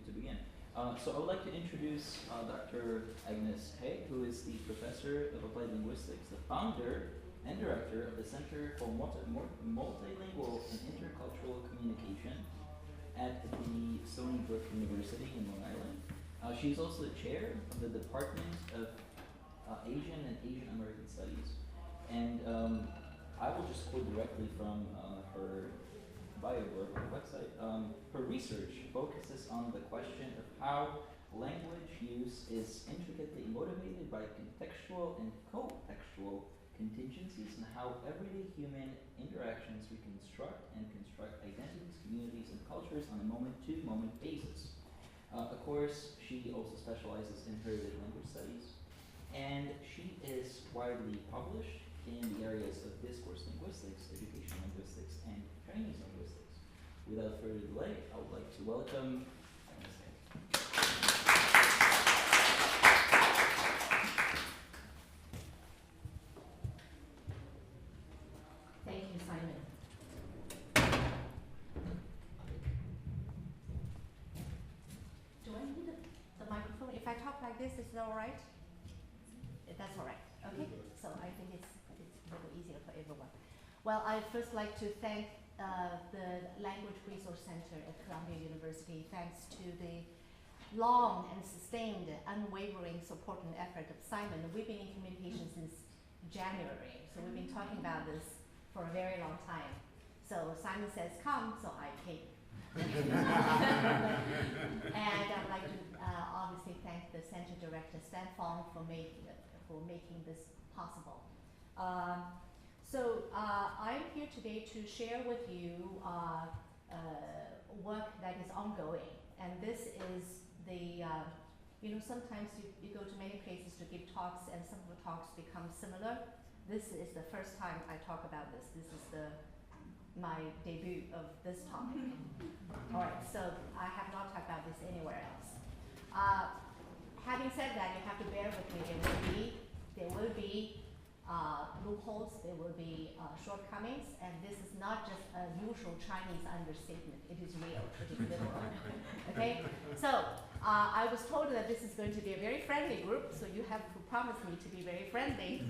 to begin. So I would like to introduce Dr. Agnes, who is the professor of applied linguistics, the founder and director of the Center for Multilingual and Intercultural Communication at the Stony Brook University in Long Island. She's also the chair of the Department of Asian and Asian American Studies. And I will just quote directly from her bio or her website. Her research focuses on the question of how language use is intricately motivated by contextual and co-textual contingencies, and how everyday human interactions reconstruct and construct identities, communities, and cultures on a moment-to-moment basis. Of course, she also specializes in heritage language studies, and she is widely published in the areas of discourse linguistics, educational linguistics, and Chinese linguistics. Without further delay, I would like to welcome Agnes. Thank you, Simon. Do I need the microphone? If I talk like this, is that all right? That's all right. Okay. So I think it's a little easier for everyone. Well, I'd first like to thank the Language Resource Center at Columbia University. Thanks to the long and sustained, unwavering support and effort of Simon. We've been in communication since January, so we've been talking about this for a very long time. So Simon says, come, so I came. And I'd like to obviously thank the center director, Stan Fong, for making this possible. So I'm here today to share with you work that is ongoing. And this is the, sometimes you go to many places to give talks and some of the talks become similar. This is the first time I talk about this. This is my debut of this topic. All right, so I have not talked about this anywhere else. Having said that, you have to bear with me. There will be loopholes, there will be shortcomings, and this is not just a usual Chinese understatement. It is real, it is literal. Okay? So, I was told that this is going to be a very friendly group, so you have to promise me to be very friendly.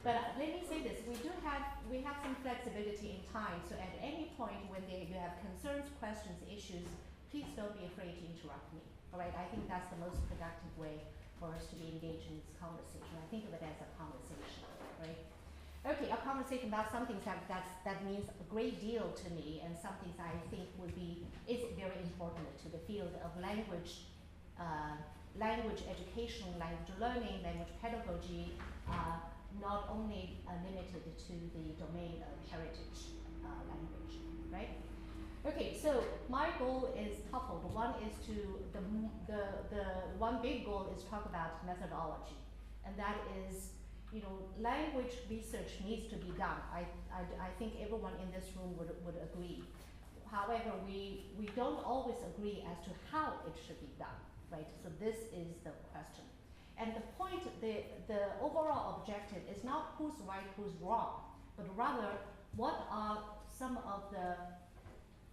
But let me say this, we have some flexibility in time, so at any point when you have concerns, questions, issues, please don't be afraid to interrupt me. All right, I think that's the most productive way for us to be engaged in this conversation. I think of it as a conversation, right? Okay, a conversation about something that means a great deal to me, and something that I think is very important to the field of language, language education, language learning, language pedagogy, not only limited to the domain of heritage language, right? Okay, so my goal is twofold. One is the one big goal is talk about methodology, and that is, language research needs to be done. I think everyone in this room would agree. However, we don't always agree as to how it should be done, right? So this is the question. And the point, the overall objective is not who's right, who's wrong, but rather what are some of the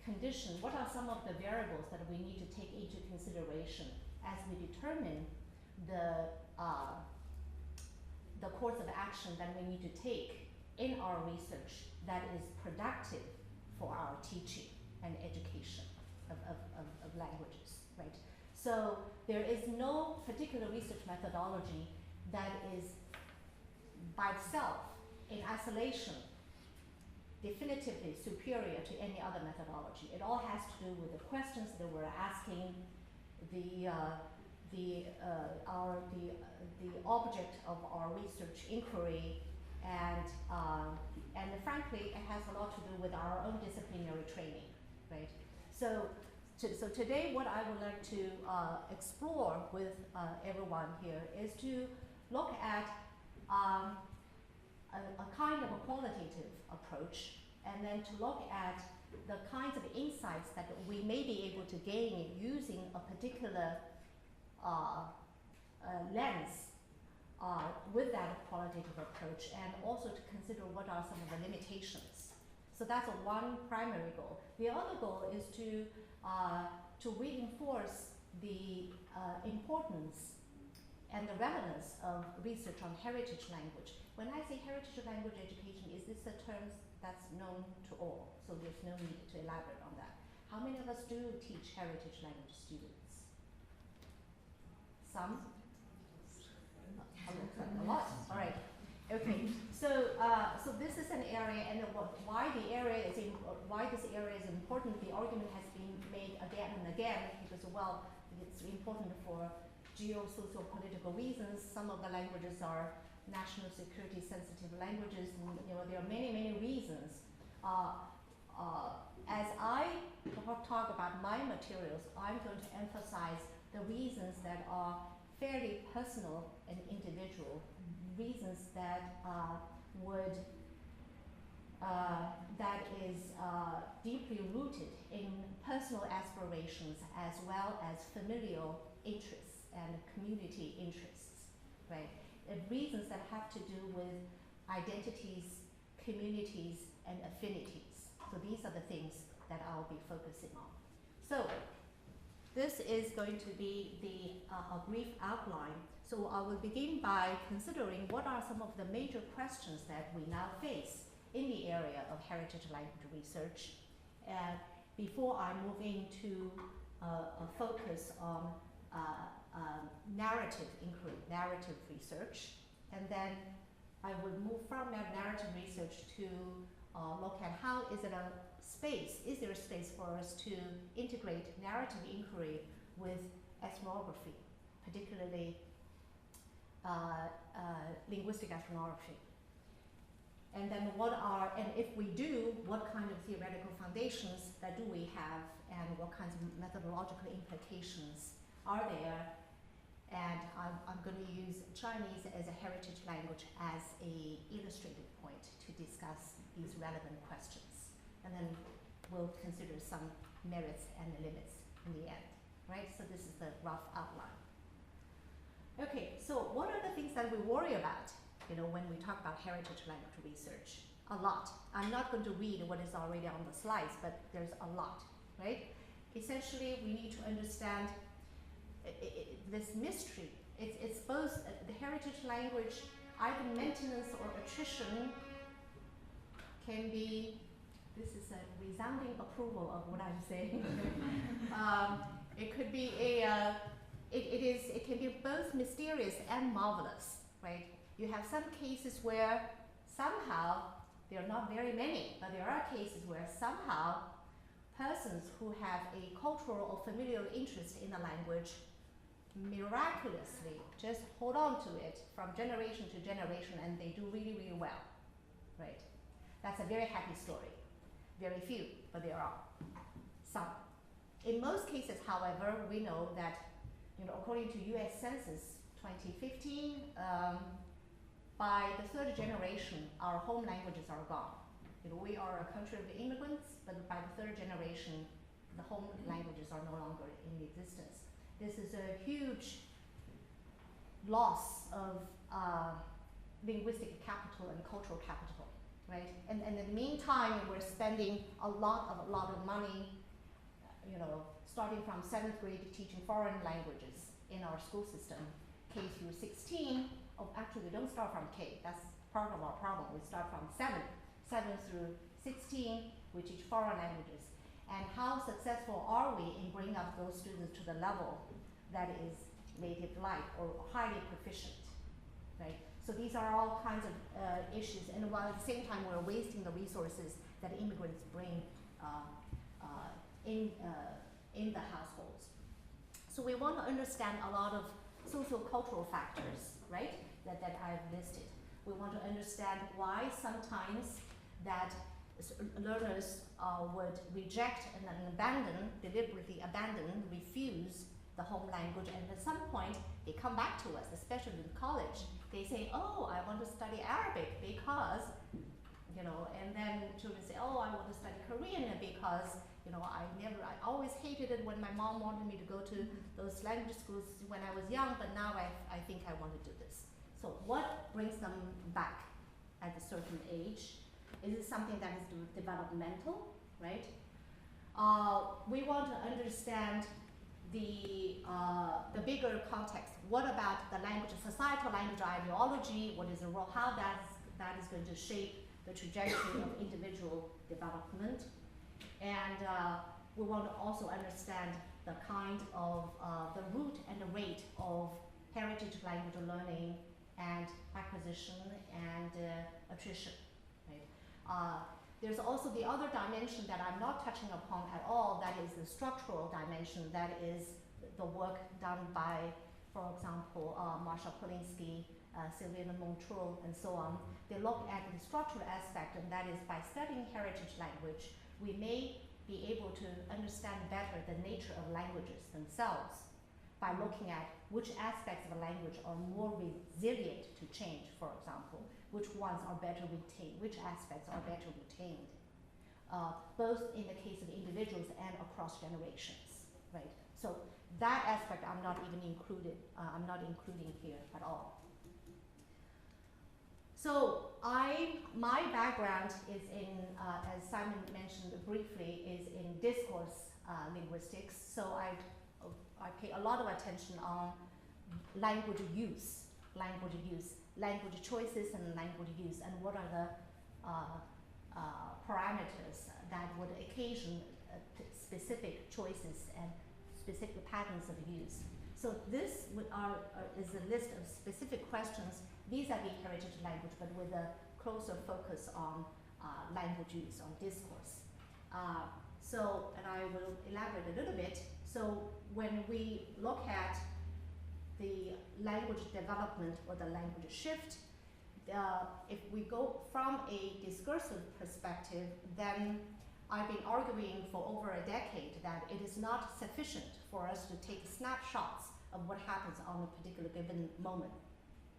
conditions, what are some of the variables that we need to take into consideration as we determine the course of action that we need to take in our research that is productive for our teaching and education of languages, right? So there is no particular research methodology that is by itself, in isolation, definitively superior to any other methodology. It all has to do with the questions that we're asking, the object of our research inquiry, and frankly, it has a lot to do with our own disciplinary training, right? So today, what I would like to explore with everyone here is to look at a kind of a qualitative approach, and then to look at the kinds of insights that we may be able to gain using a particular lens with that qualitative approach, and also to consider what are some of the limitations. So that's one primary goal. The other goal is to to reinforce the importance and the relevance of research on heritage language. When I say heritage language education, is this a term that's known to all? So there's no need to elaborate on that. How many of us do teach heritage language students? Some? A lot. All right. Okay. So, so this is an area, and why this area is important. The argument has been made again and again because, well, it's important for geo-socio-political reasons. Some of the languages are national security sensitive languages, and there are many reasons. As I talk about my materials, I'm going to emphasize the reasons that are fairly personal and individual, reasons that that is deeply rooted in personal aspirations as well as familial interests and community interests, right? Reasons that have to do with identities, communities, and affinities. So these are the things that I'll be focusing on. So this is going to be a brief outline. So I will begin by considering what are some of the major questions that we now face in the area of heritage language research. And before I move into a focus on narrative inquiry, narrative research, and then I will move from that narrative research to look at how is there a space for us to integrate narrative inquiry with ethnography, particularly linguistic ethnography. And then and if we do, what kind of theoretical foundations that do we have, and what kinds of methodological implications are there? And I'm going to use Chinese as a heritage language as a illustrative point to discuss these relevant questions. And then we'll consider some merits and limits in the end, right? So this is the rough outline. Okay, so what are the things that we worry about, when we talk about heritage language research? A lot. I'm not going to read what is already on the slides, but there's a lot, right? Essentially, we need to understand this mystery. It's both the heritage language, either maintenance or attrition, can be, this is a resounding approval of what I'm saying. It could be it can be both mysterious and marvelous, right? You have some cases where somehow, there are not very many, but there are cases where somehow persons who have a cultural or familial interest in the language miraculously just hold on to it from generation to generation, and they do really well, right? That's a very happy story. Very few, but there are some. In most cases, however, we know that, according to US Census 2015, by the third generation, our home languages are gone. We are a country of immigrants, but by the third generation, the home languages are no longer in existence. This is a huge loss of linguistic capital and cultural capital, right? And in the meantime, we're spending a lot of money, starting from 7th grade teaching foreign languages in our school system, K through 16. Oh, actually, we don't start from K. That's part of our problem. We start from 7 through 16. We teach foreign languages. And how successful are we in bringing up those students to the level that is native-like or highly proficient, right? So these are all kinds of issues, and while at the same time we're wasting the resources that immigrants bring in the households. So we want to understand a lot of socio-cultural factors, right, that I've listed. We want to understand why sometimes that learners would reject and then deliberately abandon, refuse the home language, and at some point they come back to us, especially in college. They say, oh, I want to study Arabic because, and then children say, oh, I want to study Korean because, I always hated it when my mom wanted me to go to those language schools when I was young, but now I think I want to do this. So what brings them back at a certain age? Is it something that is developmental, right? We want to understand the bigger context. What about the language, societal language ideology? What is the role? How that is going to shape the trajectory of individual development? And we want to also understand the kind of the root and the rate of heritage language learning and acquisition and attrition. Right? There's also the other dimension that I'm not touching upon at all, that is the structural dimension, that is the work done by, for example, Marsha Polinsky, Sylvia Montreux, and so on. They look at the structural aspect, and that is by studying heritage language, we may be able to understand better the nature of languages themselves by looking at which aspects of a language are more resilient to change, for example, which ones are better retained, which aspects are better retained, both in the case of individuals and across generations, right? So that aspect I'm not even included, I'm not including here at all. So my background is in, as Simon mentioned briefly, is in discourse linguistics. So I pay a lot of attention on language use, language choices and language use, and what are the parameters that would occasion specific choices and specific patterns of use. So this is a list of specific questions vis-a-vis heritage language, but with a closer focus on language use, on discourse. And I will elaborate a little bit. So when we look at the language development or the language shift, if we go from a discursive perspective, then I've been arguing for over a decade that it is not sufficient for us to take snapshots of what happens on a particular given moment,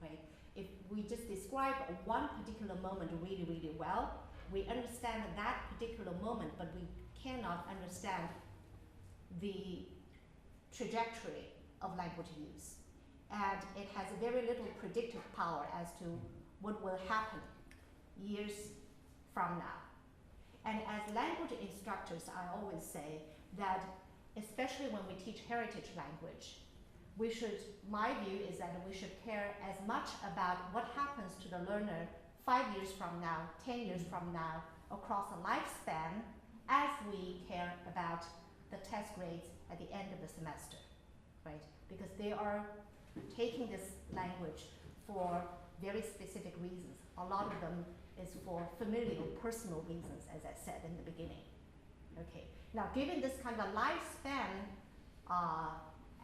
right? If we just describe one particular moment really, really well, we understand that particular moment, but we cannot understand the trajectory of language use. And it has very little predictive power as to what will happen years from now. And as language instructors, I always say that, especially when we teach heritage language, we should, my view is that we should care as much about what happens to the learner 5 years from now, 10 years from now, across a lifespan, as we care about the test grades at the end of the semester, right? Because they are taking this language for very specific reasons. A lot of them is for familial, personal reasons, as I said in the beginning. Okay. Now, given this kind of lifespan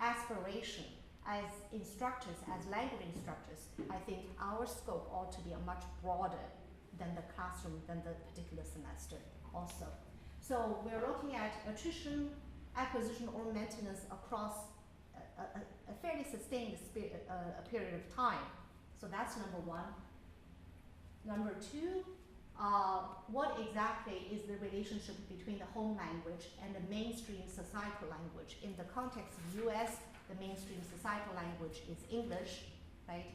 aspiration as instructors, as language instructors, I think our scope ought to be much broader than the classroom, than the particular semester also. So we're looking at attrition, acquisition, or maintenance across a fairly sustained period of time. So that's number one. Number two, what exactly is the relationship between the home language and the mainstream societal language? In the context of US, the mainstream societal language is English, right?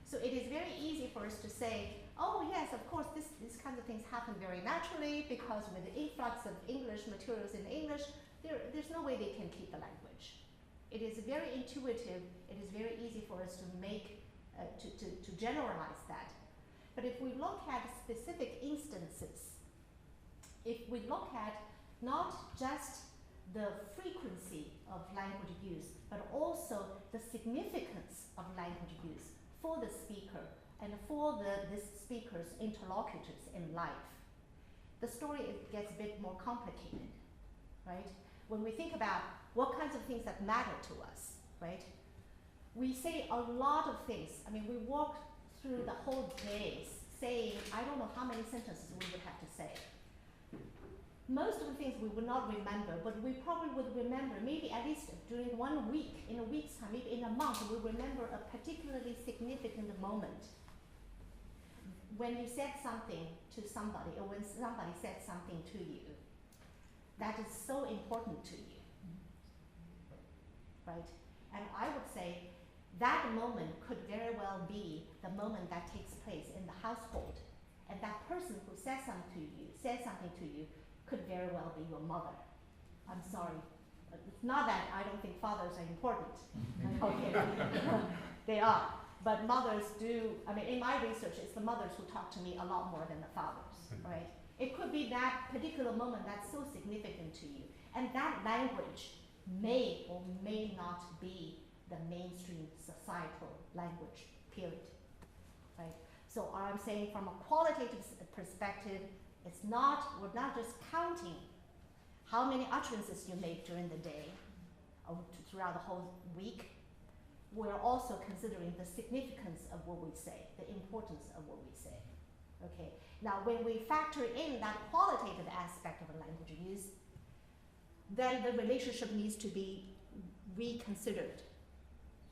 So it is very easy for us to say, oh yes, of course, these kinds of things happen very naturally because with the influx of English materials in English, there's no way they can keep the language. It is very intuitive, it is very easy for us to make, to generalize that. But if we look at specific instances, if we look at not just the frequency of language use, but also the significance of language use for the speaker and for this speaker's interlocutors in life, the story gets a bit more complicated, right? When we think about what kinds of things that matter to us, right? We say a lot of things. I mean, we walk through the whole day saying, I don't know how many sentences we would have to say. Most of the things we would not remember, but we probably would remember, maybe at least during 1 week, in a week's time, maybe in a month, we remember a particularly significant moment. When you said something to somebody, or when somebody said something to you, that is so important to you, right? And I would say that moment could very well be the moment that takes place in the household. And that person who says something to you could very well be your mother, I'm sorry. It's not that I don't think fathers are important. Okay, they are. But mothers do, I mean, in my research, it's the mothers who talk to me a lot more than the fathers, right? It could be that particular moment that's so significant to you. And that language may or may not be the mainstream societal language, period, right? So I'm saying from a qualitative perspective, it's not, we're not just counting how many utterances you make during the day or throughout the whole week. We're also considering the significance of what we say, the importance of what we say. Okay. Now, when we factor in that qualitative aspect of a language use, then the relationship needs to be reconsidered,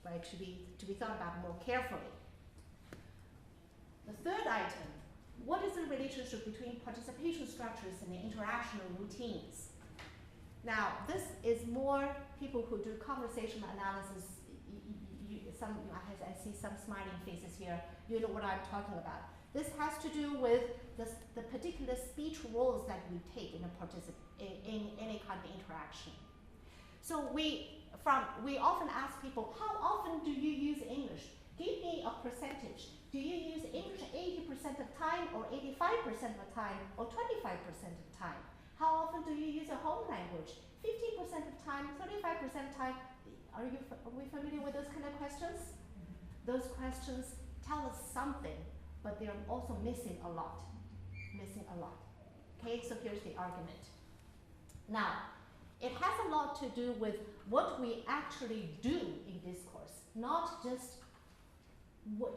right? To be thought about more carefully. The third item: what is the relationship between participation structures and the interactional routines? Now, this is more people who do conversational analysis. I see some smiling faces here. You know what I'm talking about. This has to do with the particular speech roles that we take in any kind of interaction. So we often ask people, how often do you use English? Give me a percentage. Do you use English 80% of time, or 85% of the time, or 25% of the time? How often do you use a home language? 50% of time, 35% of time? Are we familiar with those kind of questions? Those questions tell us something, but they're also missing a lot. Okay, so here's the argument. Now, it has a lot to do with what we actually do in discourse, not just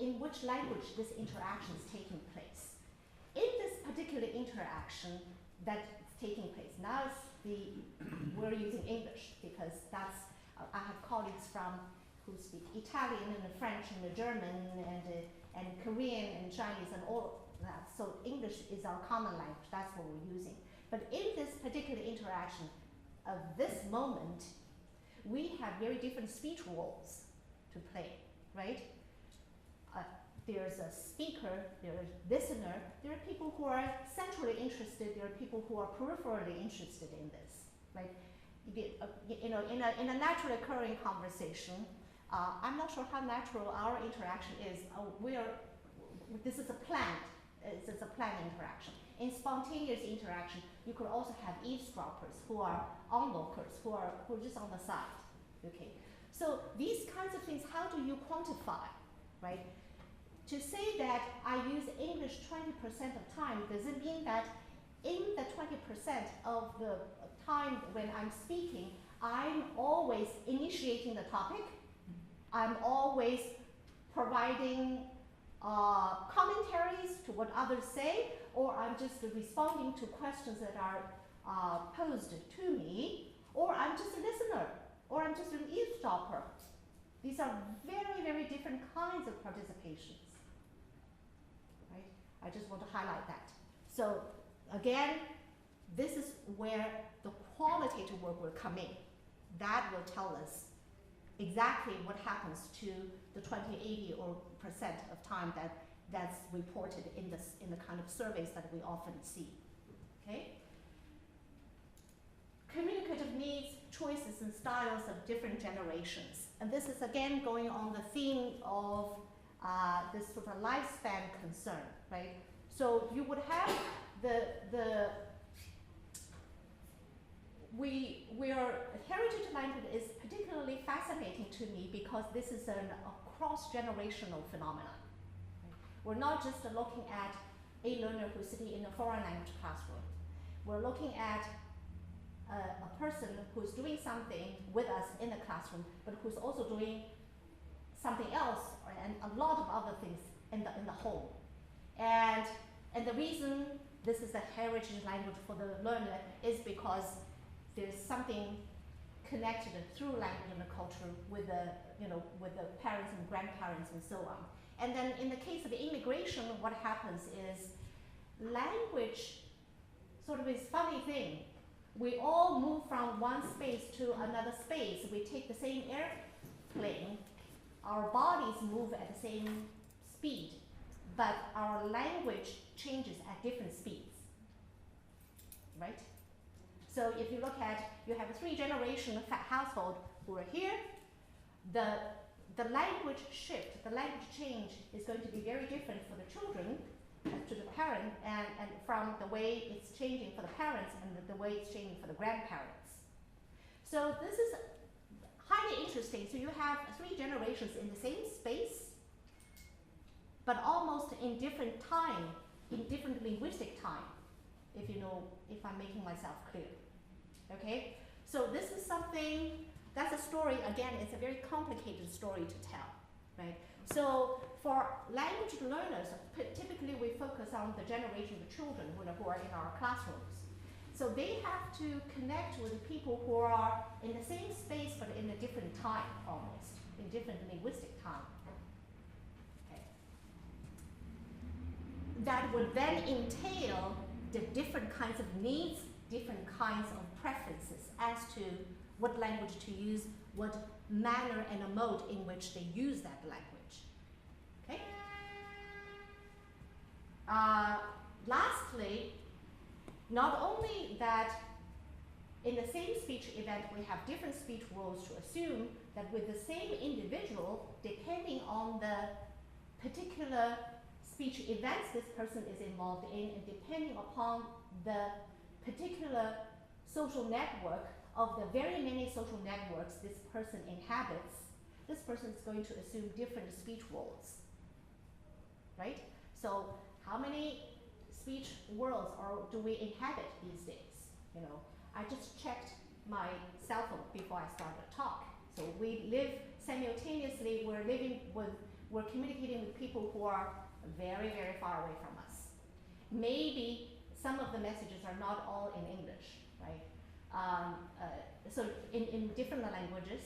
in which language this interaction is taking place. In this particular interaction that's taking place, now we're using English because that's, I have colleagues who speak Italian and French and German and Korean and Chinese and all that. So English is our common language, that's what we're using. But in this particular interaction of this moment, we have very different speech roles to play, right? There's a speaker, there's a listener, there are people who are centrally interested, there are people who are peripherally interested in this, right? You know, in a naturally occurring conversation, I'm not sure how natural our interaction is. This is a planned interaction. In spontaneous interaction, you could also have eavesdroppers who are onlookers, who are just on the side. Okay, so these kinds of things, how do you quantify, right? To say that I use English 20% of time, does it mean that in the 20% of the time when I'm speaking, I'm always initiating the topic? I'm always providing commentaries to what others say, or I'm just responding to questions that are posed to me, or I'm just a listener, or I'm just an eavesdropper. These are very, very different kinds of participations, right? I just want to highlight that. So again, this is where the qualitative work will come in. That will tell us exactly what happens to the 20-80% of time that's reported in the kind of surveys that we often see. Okay? Communicative needs, choices, and styles of different generations. And this is again going on the theme of this sort of lifespan concern, right? So you would have heritage language is particularly fascinating to me because this is a cross-generational phenomenon. Right? We're not just looking at a learner who's sitting in a foreign language classroom. We're looking at a person who's doing something with us in the classroom, but who's also doing something else and a lot of other things in the home. And the reason this is a heritage language for the learner is because there's something connected through language and the culture with the parents and grandparents and so on. And then in the case of immigration, what happens is language sort of is a funny thing. We all move from one space to another space. We take the same airplane. Our bodies move at the same speed, but our language changes at different speeds, right? So if you look at, you have a 3-generation household who are here, the language shift, the language change is going to be very different for the children to the parent, and from the way it's changing for the parents and the way it's changing for the grandparents. So this is highly interesting. So you have 3 generations in the same space, but almost in different time, in different linguistic time, if you know, if I'm making myself clear. Okay? So this is something, that's a story, again, it's a very complicated story to tell, right? So for language learners, typically we focus on the generation of children who are in our classrooms. So they have to connect with people who are in the same space but in a different time almost, in different linguistic time. Okay. That would then entail the different kinds of needs, different kinds of preferences as to what language to use, what manner and a mode in which they use that language. Okay? Lastly, not only that in the same speech event we have different speech roles to assume, that with the same individual, depending on the particular speech events this person is involved in, and depending upon the particular social network of the very many social networks this person inhabits, this person is going to assume different speech roles, right? So how many speech worlds do we inhabit these days? You know, I just checked my cell phone before I started the talk. So we live simultaneously, we're communicating with people who are very, very far away from us. Maybe some of the messages are not all in English, right? So in different languages,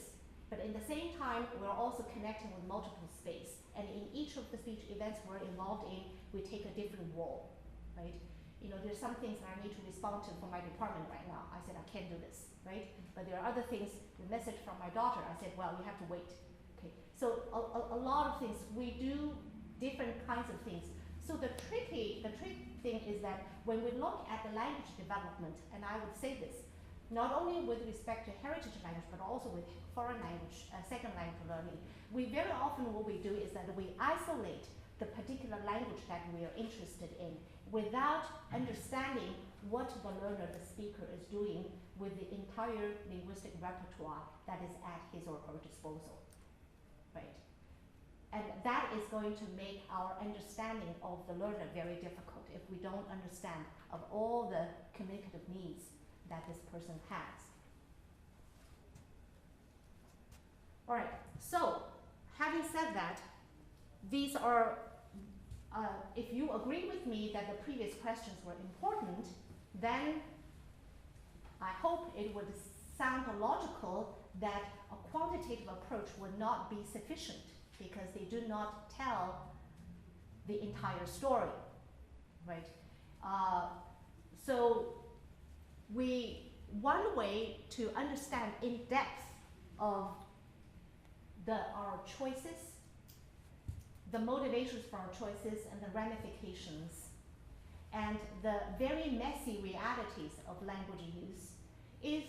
but in the same time, we're also connecting with multiple space. And in each of the speech events we're involved in, we take a different role, right? You know, there's some things that I need to respond to for my department right now. I said, I can't do this, right? But there are other things, the message from my daughter, I said, well, you have to wait. Okay, so a lot of things, we do different kinds of things. So the trick thing is that when we look at the language development, and I would say this, not only with respect to heritage language, but also with foreign language, second language learning, we very often what we do is that we isolate the particular language that we are interested in without understanding what the learner, the speaker, is doing with the entire linguistic repertoire that is at his or her disposal, right? And that is going to make our understanding of the learner very difficult if we don't understand of all the communicative needs that this person has. All right, so having said that, these are, if you agree with me that the previous questions were important, then I hope it would sound logical that a quantitative approach would not be sufficient because they do not tell the entire story, right? So one way to understand in depth of our choices, the motivations for our choices and the ramifications, and the very messy realities of language use is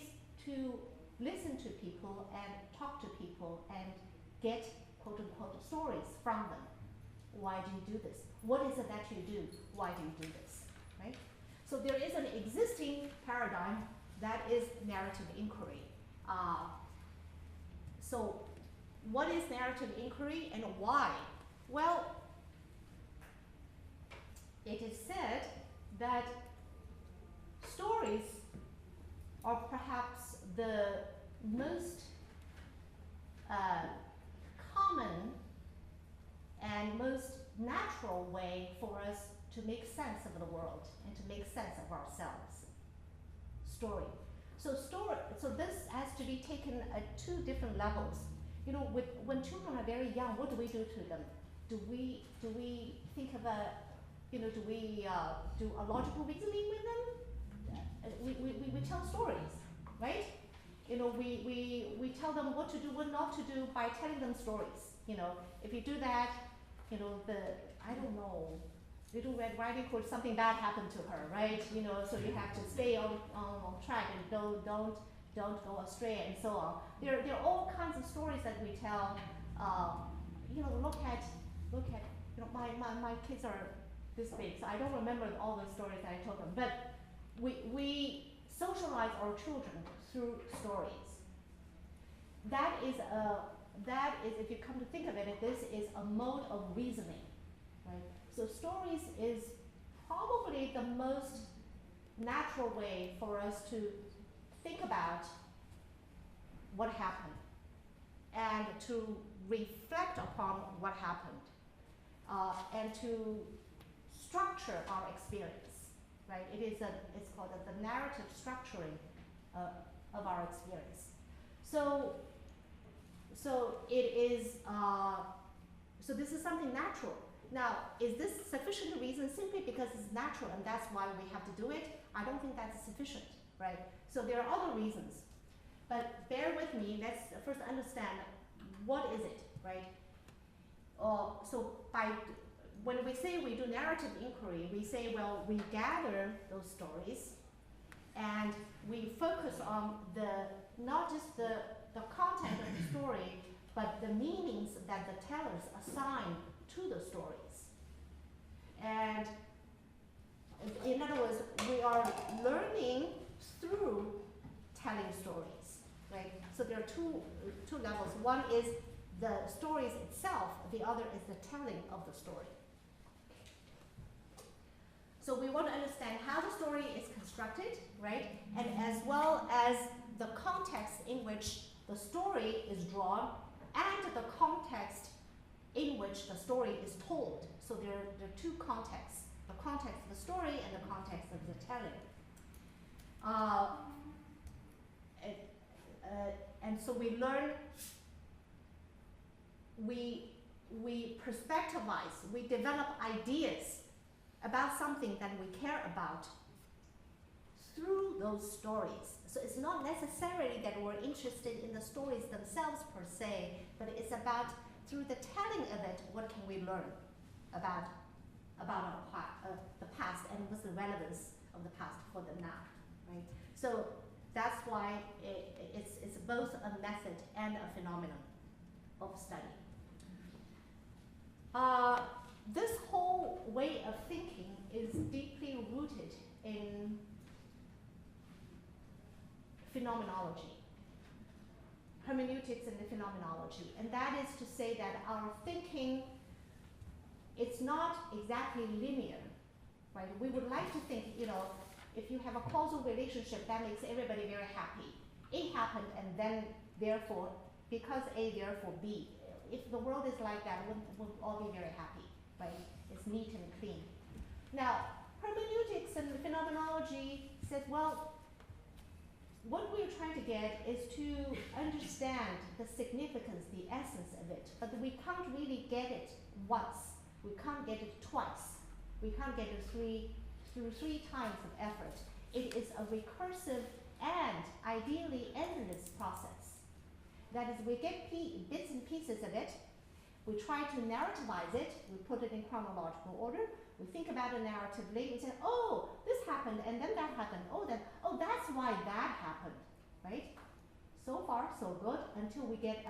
to listen to people and talk to people and get quote unquote stories from them. Why do you do this? What is it that you do? Why do you do this, right? So there is an existing paradigm that is narrative inquiry. So what is narrative inquiry and why? Well, it is said that stories are perhaps the most common and most natural way for us to make sense of the world and to make sense of ourselves. Story. So this has to be taken at 2 different levels. You know, when children are very young, what do we do to them? Do we think of do we do a logical reasoning with them? We tell stories, right? You know, we tell them what to do, what not to do by telling them stories. You know, if you do that, you know, I don't know, Little Red Riding Hood, something bad happened to her, right? You know, so you have to stay on track and don't go astray and so on. There are all kinds of stories that we tell. You know, look at you know, my kids are this big, so I don't remember all the stories that I told them. But we socialize our children through stories. That is, if you come to think of it, this is a mode of reasoning, right? So stories is probably the most natural way for us to think about what happened and to reflect upon what happened and to structure our experience, right? It's called the narrative structuring of our experience. So it is, so this is something natural. Now, is this sufficient reason simply because it's natural and that's why we have to do it? I don't think that's sufficient, right? So there are other reasons. But bear with me, let's first understand what is it, right? So when we say we do narrative inquiry, we say, well, we gather those stories and we focus on not just the content of the story, but the meanings that the tellers assign to the stories. And in other words, we are learning through telling stories, right? So there are two levels. One is the stories itself, the other is the telling of the story. So we want to understand how the story is constructed, right? And as well as the context in which the story is drawn and the context in which the story is told. So there are two contexts, the context of the story and the context of the telling. And so we learn, we perspectivize, we develop ideas about something that we care about through those stories. So it's not necessarily that we're interested in the stories themselves per se, but it's about, through the telling of it, what can we learn about the past and what's the relevance of the past for the now, right? So that's why it's both a method and a phenomenon of study. This whole way of thinking is deeply rooted in phenomenology, hermeneutics and the phenomenology. And that is to say that our thinking, it's not exactly linear, right? We would like to think, you know, if you have a causal relationship, that makes everybody very happy. A happened and then therefore, because A, therefore B. If the world is like that, we'll all be very happy, right? It's neat and clean. Now, hermeneutics and phenomenology says, well, what we're trying to get is to understand the significance, the essence of it, but we can't really get it once. We can't get it twice. We can't get it through three times of effort. It is a recursive and ideally endless process. That is, we get bits and pieces of it, we try to narrativize it, we put it in chronological order, we think about it narratively, we say, oh, this happened, and then that happened, oh, that's why that happened, right? So far, so good, until we get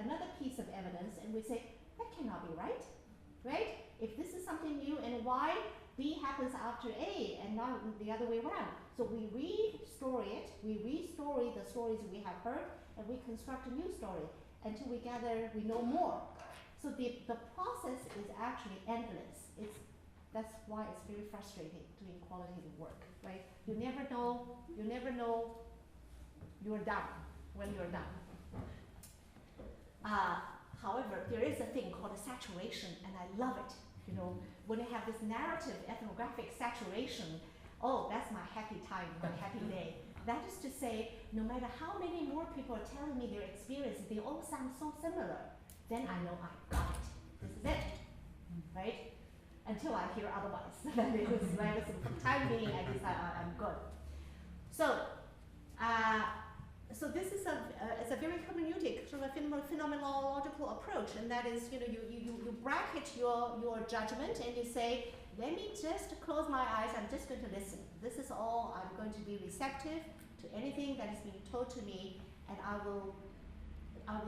another piece of evidence, and we say, that cannot be right, right? If this is something new, and why B happens after A, and not the other way around. So we re-story it, we re-story the stories we have heard, and we construct a new story until we know more. So the process is actually endless. That's why it's very frustrating doing qualitative work, right? You never know you're done when you're done. However, there is a thing called a saturation, and I love it. You know, when you have this narrative ethnographic saturation, oh, that's my happy time, my happy day. That is to say, no matter how many more people are telling me their experiences, they all sound so similar, then I know I got it. This is it, right? Until I hear otherwise. Then it was right. So for the time being, I decide I'm good. So this is it's a very hermeneutic, sort of a phenomenological approach, and that is, you know, you bracket your judgment and you say, let me just close my eyes, I'm just going to listen. This is all, I'm going to be receptive to anything that is being told to me, and I will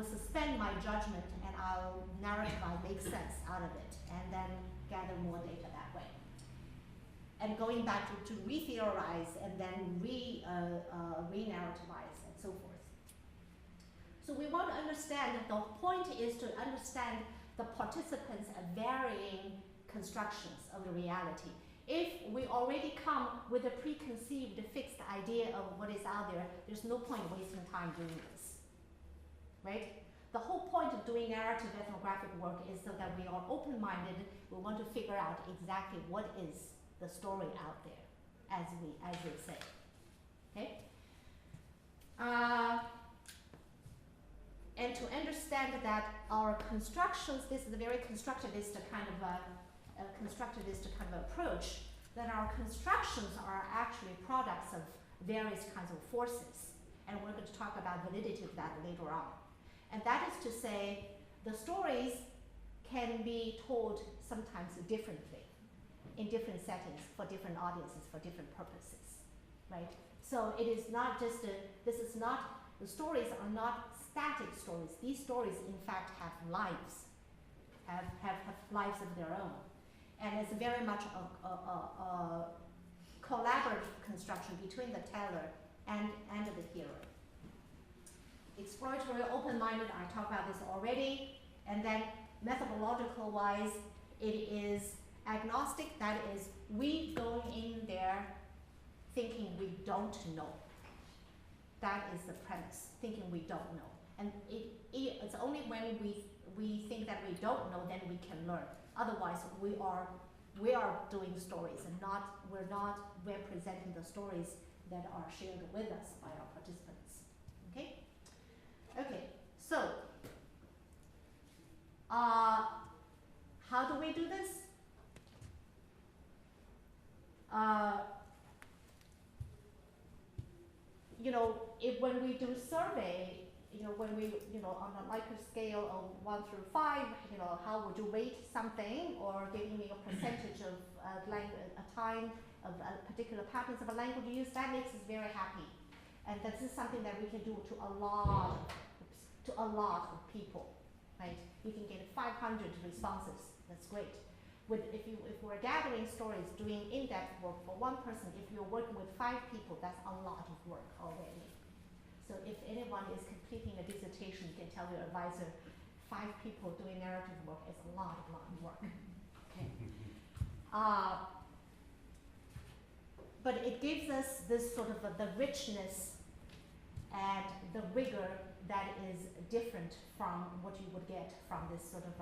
suspend my judgment, and I'll narrative, make sense out of it, and then gather more data that way. And going back to re-theorize and then re-narrativize and so forth. So we want to understand, the point is to understand the participants' varying constructions of the reality. If we already come with a preconceived, fixed idea of what is out there, there's no point wasting time doing this, right? The whole point of doing narrative ethnographic work is so that we are open-minded. We want to figure out exactly what is the story out there, as they say, okay? And to understand that our constructions, this is a very constructivist kind of approach, that our constructions are actually products of various kinds of forces. And we're going to talk about validity of that later on. And that is to say, the stories can be told sometimes differently, in different settings, for different audiences, for different purposes, right? So it is not just, the stories are not static stories. These stories, in fact, have lives, have lives of their own. And it's very much a collaborative construction between the teller and the hearer. Exploratory, open-minded, I talked about this already. And then methodological wise, it is agnostic, that is, we going in there thinking we don't know. That is the premise, thinking we don't know. And it's only when we think that we don't know, then we can learn. Otherwise, we are doing stories, and we're not representing the stories that are shared with us by our participants. Okay? Okay, so how do we do this? When we do survey, when we, on a microscale of 1 through 5, how would you rate something, or giving me a percentage of a time of particular patterns of a language use, that makes us very happy. And this is something that we can do to a lot of people, right? You can get 500 responses, that's great. If we're gathering stories, doing in-depth work for one person, if you're working with 5 people, that's a lot of work already. So if anyone is completing a dissertation, you can tell your advisor, 5 people doing narrative work is a lot of work. Okay. But it gives us this sort of the richness and the rigor that is different from what you would get from this sort of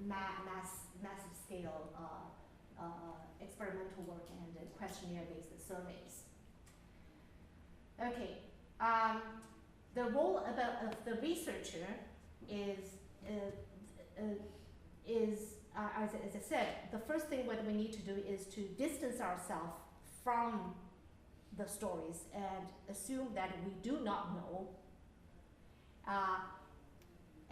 massive scale experimental work and questionnaire-based surveys. Okay, the role of the researcher is as I said, the first thing what we need to do is to distance ourselves from the stories and assume that we do not know,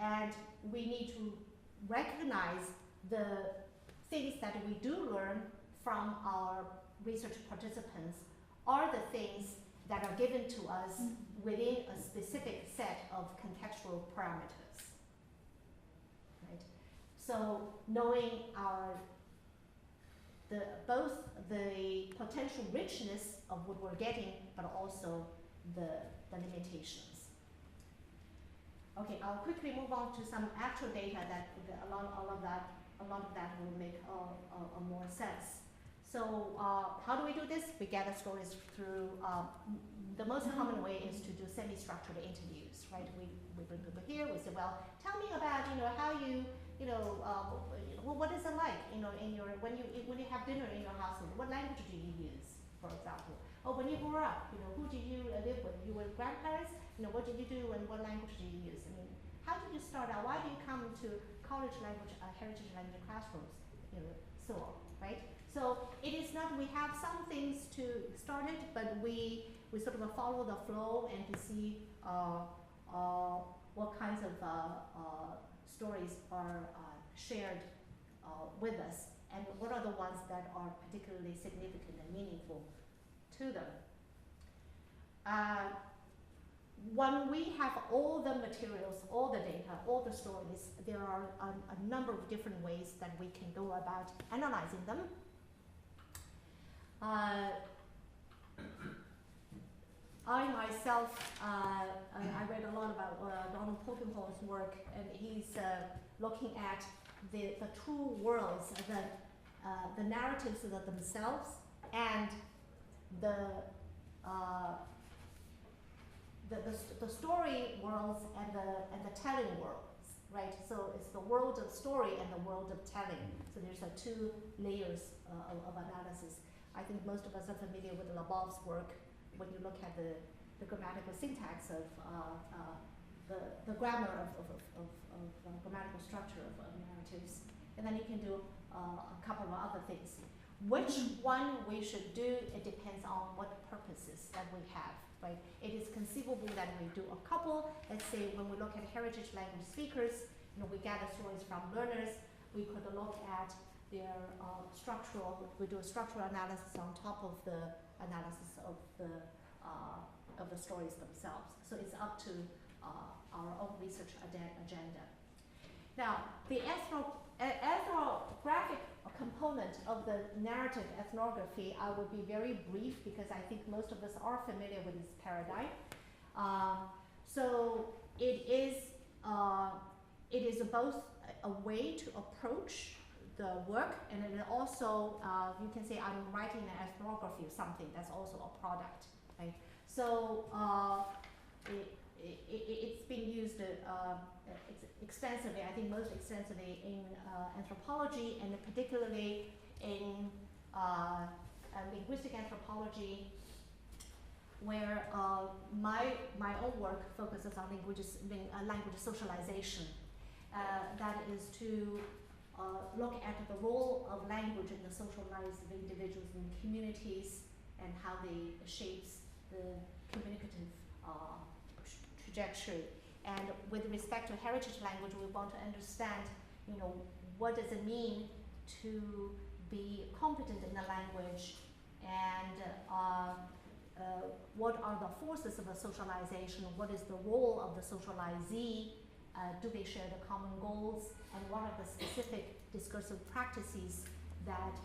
and we need to recognize the things that we do learn from our research participants are the things that are given to us within a specific set of contextual parameters, right? So knowing both the potential richness of what we're getting, but also the limitations. Okay, I'll quickly move on to some actual data that a lot of that will make a more sense. So how do we do this? We gather stories through, the most common way is to do semi-structured interviews, right? We bring people here, we say, well, tell me about, how you, what is it like, when you have dinner in your household, what language do you use, for example? Or when you grew up, who do you live with? You were grandparents, what did you do and what language do you use? I mean, how did you start out? Why do you come to college language, heritage language classrooms, so on, right? So it is not, we have some things to start it, but we sort of follow the flow and to see what kinds of stories are shared with us and what are the ones that are particularly significant and meaningful to them. When we have all the materials, all the data, all the stories, there are a number of different ways that we can go about analyzing them. I myself, I read a lot about Donald Polkinghorne's work, and he's looking at the two worlds, the narratives themselves and the story worlds and the telling worlds, right? So it's the world of story and the world of telling. So there's two layers of analysis. I think most of us are familiar with Labov's work when you look at the grammatical syntax of the grammar of grammatical structure of narratives, and then you can do a couple of other things. Which one we should do, it depends on what purposes that we have, right? It is conceivable that we do a couple. Let's say when we look at heritage language speakers, we gather stories from learners. We could look at their we do a structural analysis on top of the analysis of the stories themselves. So it's up to our own research agenda. Now, the ethnographic component of the narrative ethnography, I will be very brief because I think most of us are familiar with this paradigm. So it is both a way to approach the work, and it also, you can say I'm writing an ethnography of something, that's also a product, right? So it's been used extensively, I think most extensively in anthropology, and particularly in linguistic anthropology, where my own work focuses on language socialization. That is to look at the role of language in the social lives of individuals and communities, and how they shapes the communicative trajectory. And with respect to heritage language, we want to understand, what does it mean to be competent in the language, and what are the forces of the socialization, what is the role of the socializee, do they share the common goals, and what are the specific discursive practices that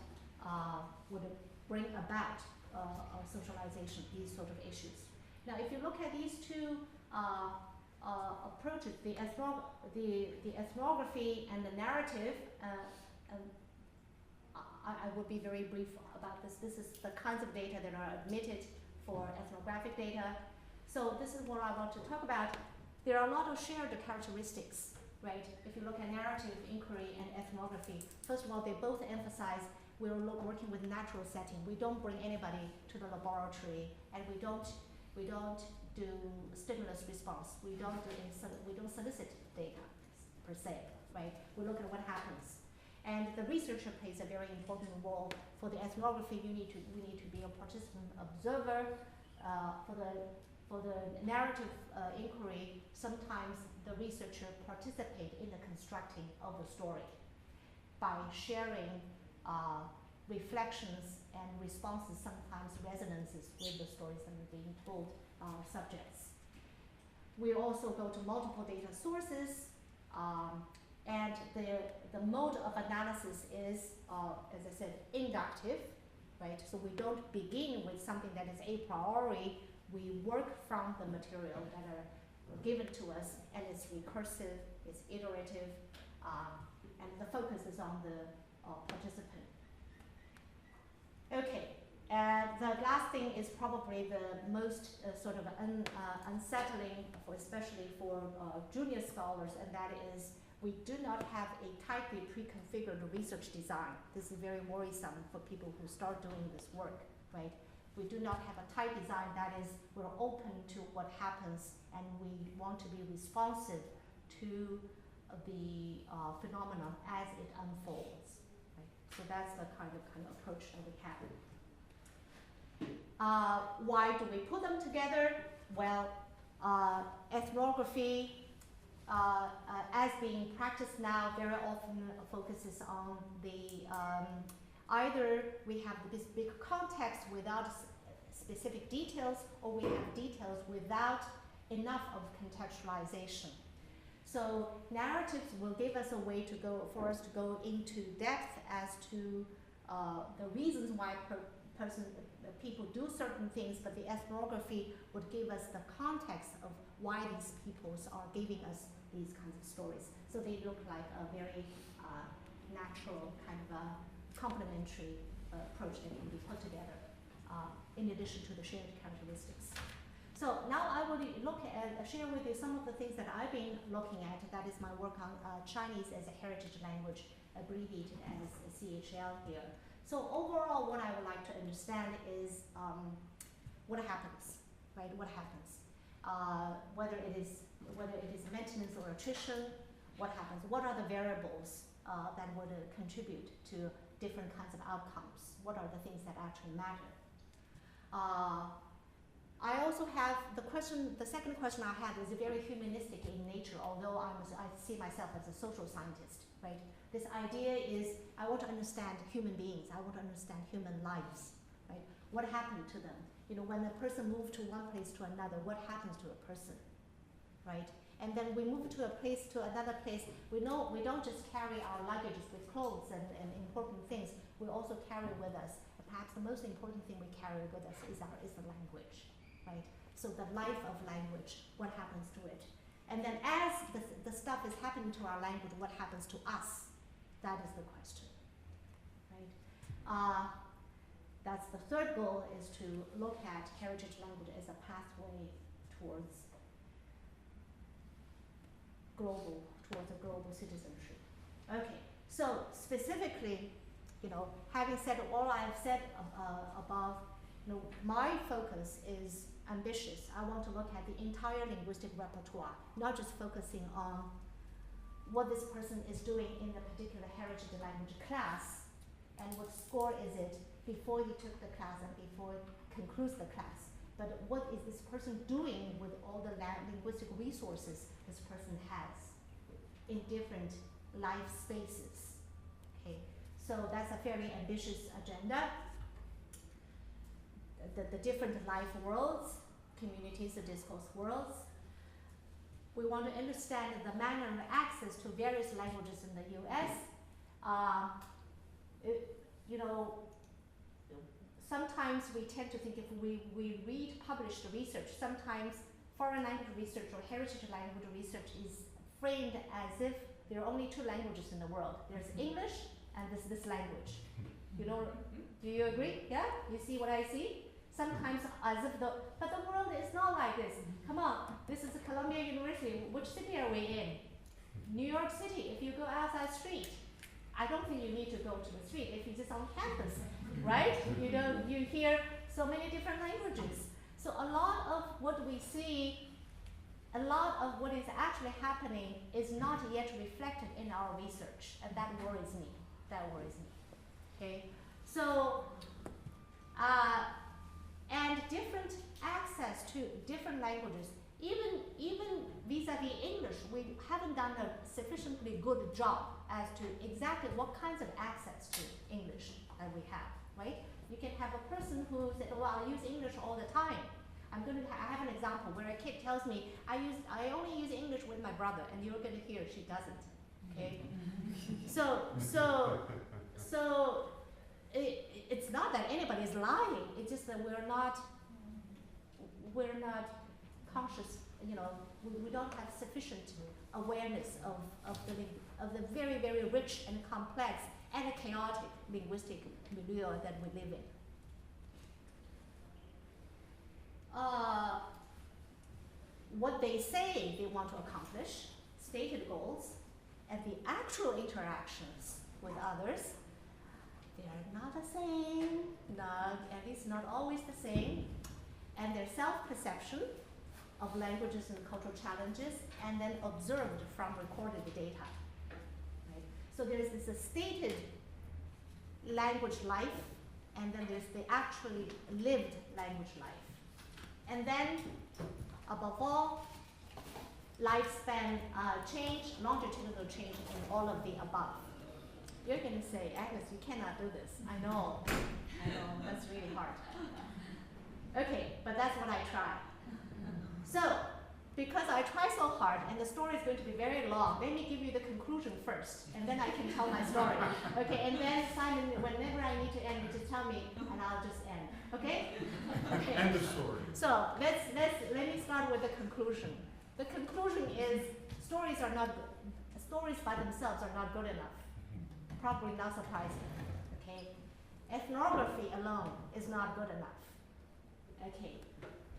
would bring about socialization, these sort of issues. Now, if you look at these two approaches, the ethnography and the narrative, I will be very brief about this. This is the kinds of data that are admitted for ethnographic data. So this is what I want to talk about. There are a lot of shared characteristics, right? If you look at narrative inquiry and ethnography, first of all, they both emphasize we're working with natural setting. We don't bring anybody to the laboratory, and we don't do stimulus response. We don't solicit data per se, right? We look at what happens, and the researcher plays a very important role. For the ethnography, we need to be a participant observer. For the narrative inquiry, sometimes the researcher participates in the constructing of the story by sharing reflections and responses, sometimes resonances with the stories that are being told subjects. We also go to multiple data sources, and the mode of analysis is, as I said, inductive, right? So we don't begin with something that is a priori. We work from the material that are given to us, and it's recursive, it's iterative, and the focus is on the participant. Okay, the last thing is probably the most sort of unsettling, especially for junior scholars, and that is we do not have a tightly pre-configured research design. This is very worrisome for people who start doing this work, right? We do not have a tight design, that is, we're open to what happens, and we want to be responsive to the phenomenon as it unfolds. Right? So that's the kind of approach that we have. Why do we put them together? Well, ethnography as being practiced now, very often focuses on the either we have this big context without specific details, or we have details without enough of contextualization. So narratives will give us a way to go, for us to go into depth as to the reasons why people do certain things, but the ethnography would give us the context of why these peoples are giving us these kinds of stories. So they look like a very natural kind of a complementary approach that can be put together in addition to the shared characteristics. So now I will share with you some of the things that I've been looking at. That is my work on Chinese as a heritage language, abbreviated as CHL here. So overall, what I would like to understand is what happens, right? What happens? Whether it is maintenance or attrition, what happens? What are the variables that would contribute to different kinds of outcomes? What are the things that actually matter? I also have the second question I have is very humanistic in nature, although I see myself as a social scientist, right? This idea is I want to understand human beings, I want to understand human lives, right? What happened to them? You know, when a person moves to one place to another, what happens to a person, right? And then we move to a place to another place. We know we don't just carry our luggages with clothes and important things. We also carry with us, perhaps the most important thing we carry with us is the language, right? So the life of language, what happens to it? And then as the stuff is happening to our language, what happens to us? That is the question, right? That's the third goal, is to look at heritage language as a pathway towards a global citizenship. Okay, so specifically, you know, having said all I've said above, you know, my focus is ambitious. I want to look at the entire linguistic repertoire, not just focusing on what this person is doing in the particular heritage language class and what score is it before he took the class and before it concludes the class. But what is this person doing with all the linguistic resources this person has in different life spaces? Okay, so that's a fairly ambitious agenda. The different life worlds, communities of discourse worlds. We want to understand the manner of access to various languages in the US. You know, sometimes we tend to think if we read published research, sometimes foreign language research or heritage language research is framed as if there are only two languages in the world. There's English and this language. You know, do you agree? Yeah? You see what I see? Sometimes as if but the world is not like this. Come on, this is Columbia University. Which city are we in? New York City. If you go outside street, I don't think you need to go to the street if you're just on campus, right? You hear so many different languages. So a lot of what we see, a lot of what is actually happening is not yet reflected in our research, and that worries me. That worries me. Okay, so and different access to different languages, even vis-a-vis English, we haven't done a sufficiently good job as to exactly what kinds of access to English that we have, right? You can have a person who said, well, I use English all the time. I have an example where a kid tells me, I only use English with my brother, and you're going to hear she doesn't, okay? So it's not that anybody's lying, it's just that we're not conscious, you know, we don't have sufficient awareness of the very, very rich and complex and chaotic linguistic milieu that we live in. What they say they want to accomplish, stated goals, and the actual interactions with others, they are not the same, at least not always the same, and their self-perception of languages and cultural challenges, and then observed from recorded data. Right? So there's this stated language life, and then there's the actually lived language life. And then, above all, lifespan change, longitudinal change, and all of the above. You're going to say, Agnes, you cannot do this. I know, that's really hard. Okay, but that's what I try. So, because I try so hard, and the story is going to be very long, let me give you the conclusion first, and then I can tell my story. Okay, and then Simon, whenever I need to end, you just tell me, and I'll just end. Okay? Okay. End of story. So let me start with the conclusion. The conclusion is stories by themselves are not good enough. Probably not surprising. Okay? Ethnography alone is not good enough. Okay.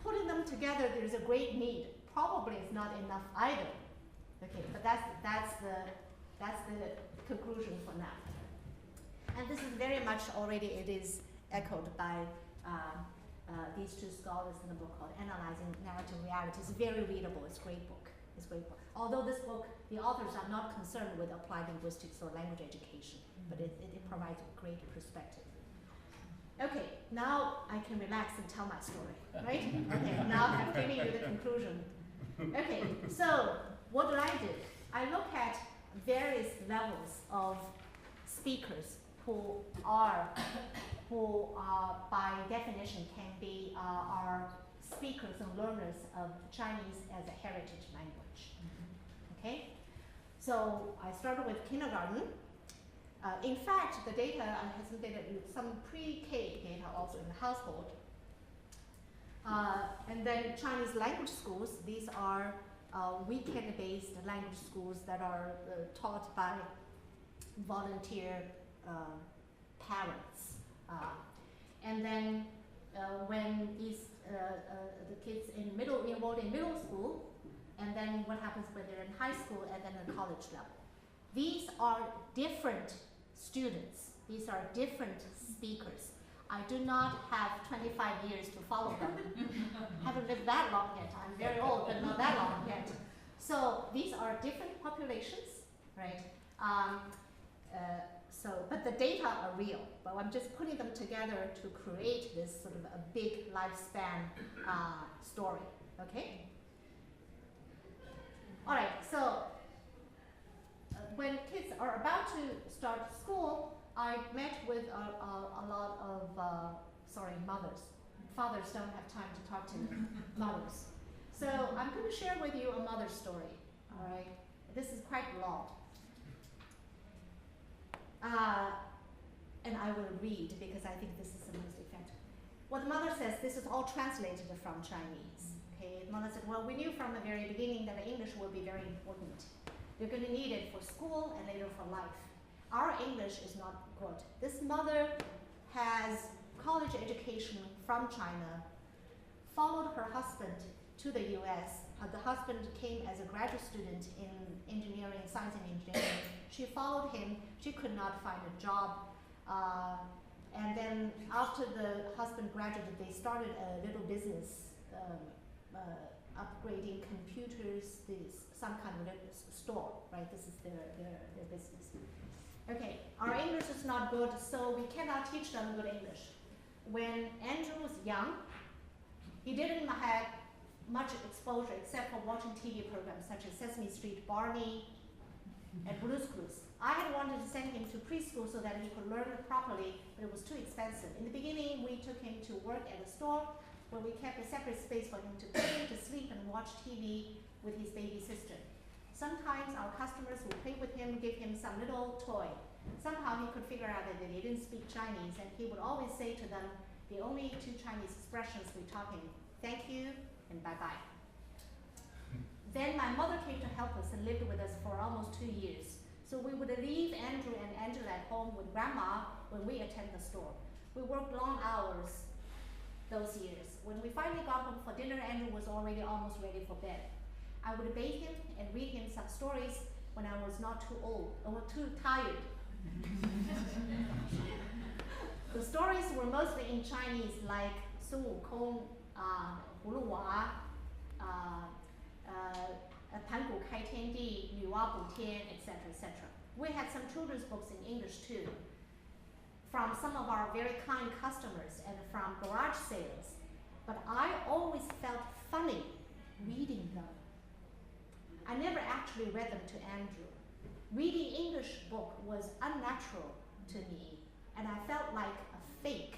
Putting them together, there's a great need. Probably is not enough either. Okay, but that's the conclusion for now. And this is very much already it is echoed by these two scholars in the book called Analyzing Narrative Reality. It's very readable. It's a great book. It's a great book. Although this book, the authors are not concerned with applied linguistics or language education, but it provides a great perspective. Okay, now I can relax and tell my story, right? Okay, now I'm giving you the conclusion. Okay, so what do? I look at various levels of speakers who are by definition can be are speakers and learners of Chinese as a heritage language. Okay, so I started with kindergarten. In fact, the data has some data, some pre-K data also in the household. And then Chinese language schools, these are weekend-based language schools that are taught by volunteer parents. And then when these the kids enrolled in middle school, and then what happens when they're in high school and then in college level. These are different students. These are different speakers. I do not have 25 years to follow them. Haven't lived that long yet. I'm very old, but not that long yet. So these are different populations, right? But the data are real. But I'm just putting them together to create this sort of a big lifespan story. Okay. All right. So when kids are about to start school, I met with a lot of mothers. Fathers don't have time to talk to mothers. So I'm going to share with you a mother's story. All right. This is quite long. And I will read because I think this is the most effective. What the mother says, this is all translated from Chinese. Okay, the mother said, well, we knew from the very beginning that English will be very important. You're going to need it for school and later for life. Our English is not good. This mother has college education from China, followed her husband to the US. The husband came as a graduate student in engineering, science and engineering. She followed him. She could not find a job. And then after the husband graduated, they started a little business, upgrading computers, some kind of store, right? This is their business. Okay, our English is not good, so we cannot teach them good English. When Andrew was young, he didn't have much exposure except for watching TV programs such as Sesame Street, Barney, and Blue's Clues. I had wanted to send him to preschool so that he could learn it properly, but it was too expensive. In the beginning, we took him to work at a store where we kept a separate space for him to play, to sleep, and watch TV with his baby sister. Sometimes our customers would play with him, give him some little toy. Somehow he could figure out that they didn't speak Chinese, and he would always say to them the only two Chinese expressions we taught him, thank you and bye-bye. Then my mother came to help us and lived with us for almost 2 years. So we would leave Andrew and Angela at home with grandma when we attend the store. We worked long hours those years. When we finally got home for dinner, Andrew was already almost ready for bed. I would bathe him and read him some stories when I was not too old or too tired. The stories were mostly in Chinese, like Sun Wukong, Hu Lu Wa, Tan Gu Kai Tian Di, Yu Wa Bu Tian, etc., etc. We had some children's books in English too, from some of our very kind customers and from garage sales. But I always felt funny reading them. I never actually read them to Andrew. Reading English book was unnatural to me, and I felt like a fake.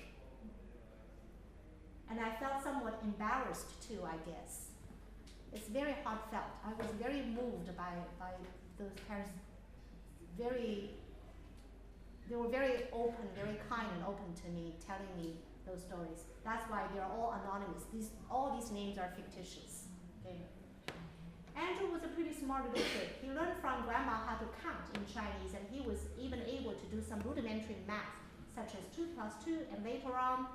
And I felt somewhat embarrassed too, I guess. It's very heartfelt. I was very moved by those parents. They were very open, very kind and open to me, telling me those stories. That's why they're all anonymous. All these names are fictitious. Okay. Andrew was a pretty smart little kid. He learned from grandma how to count in Chinese, and he was even able to do some rudimentary math, such as 2 plus 2, and later on,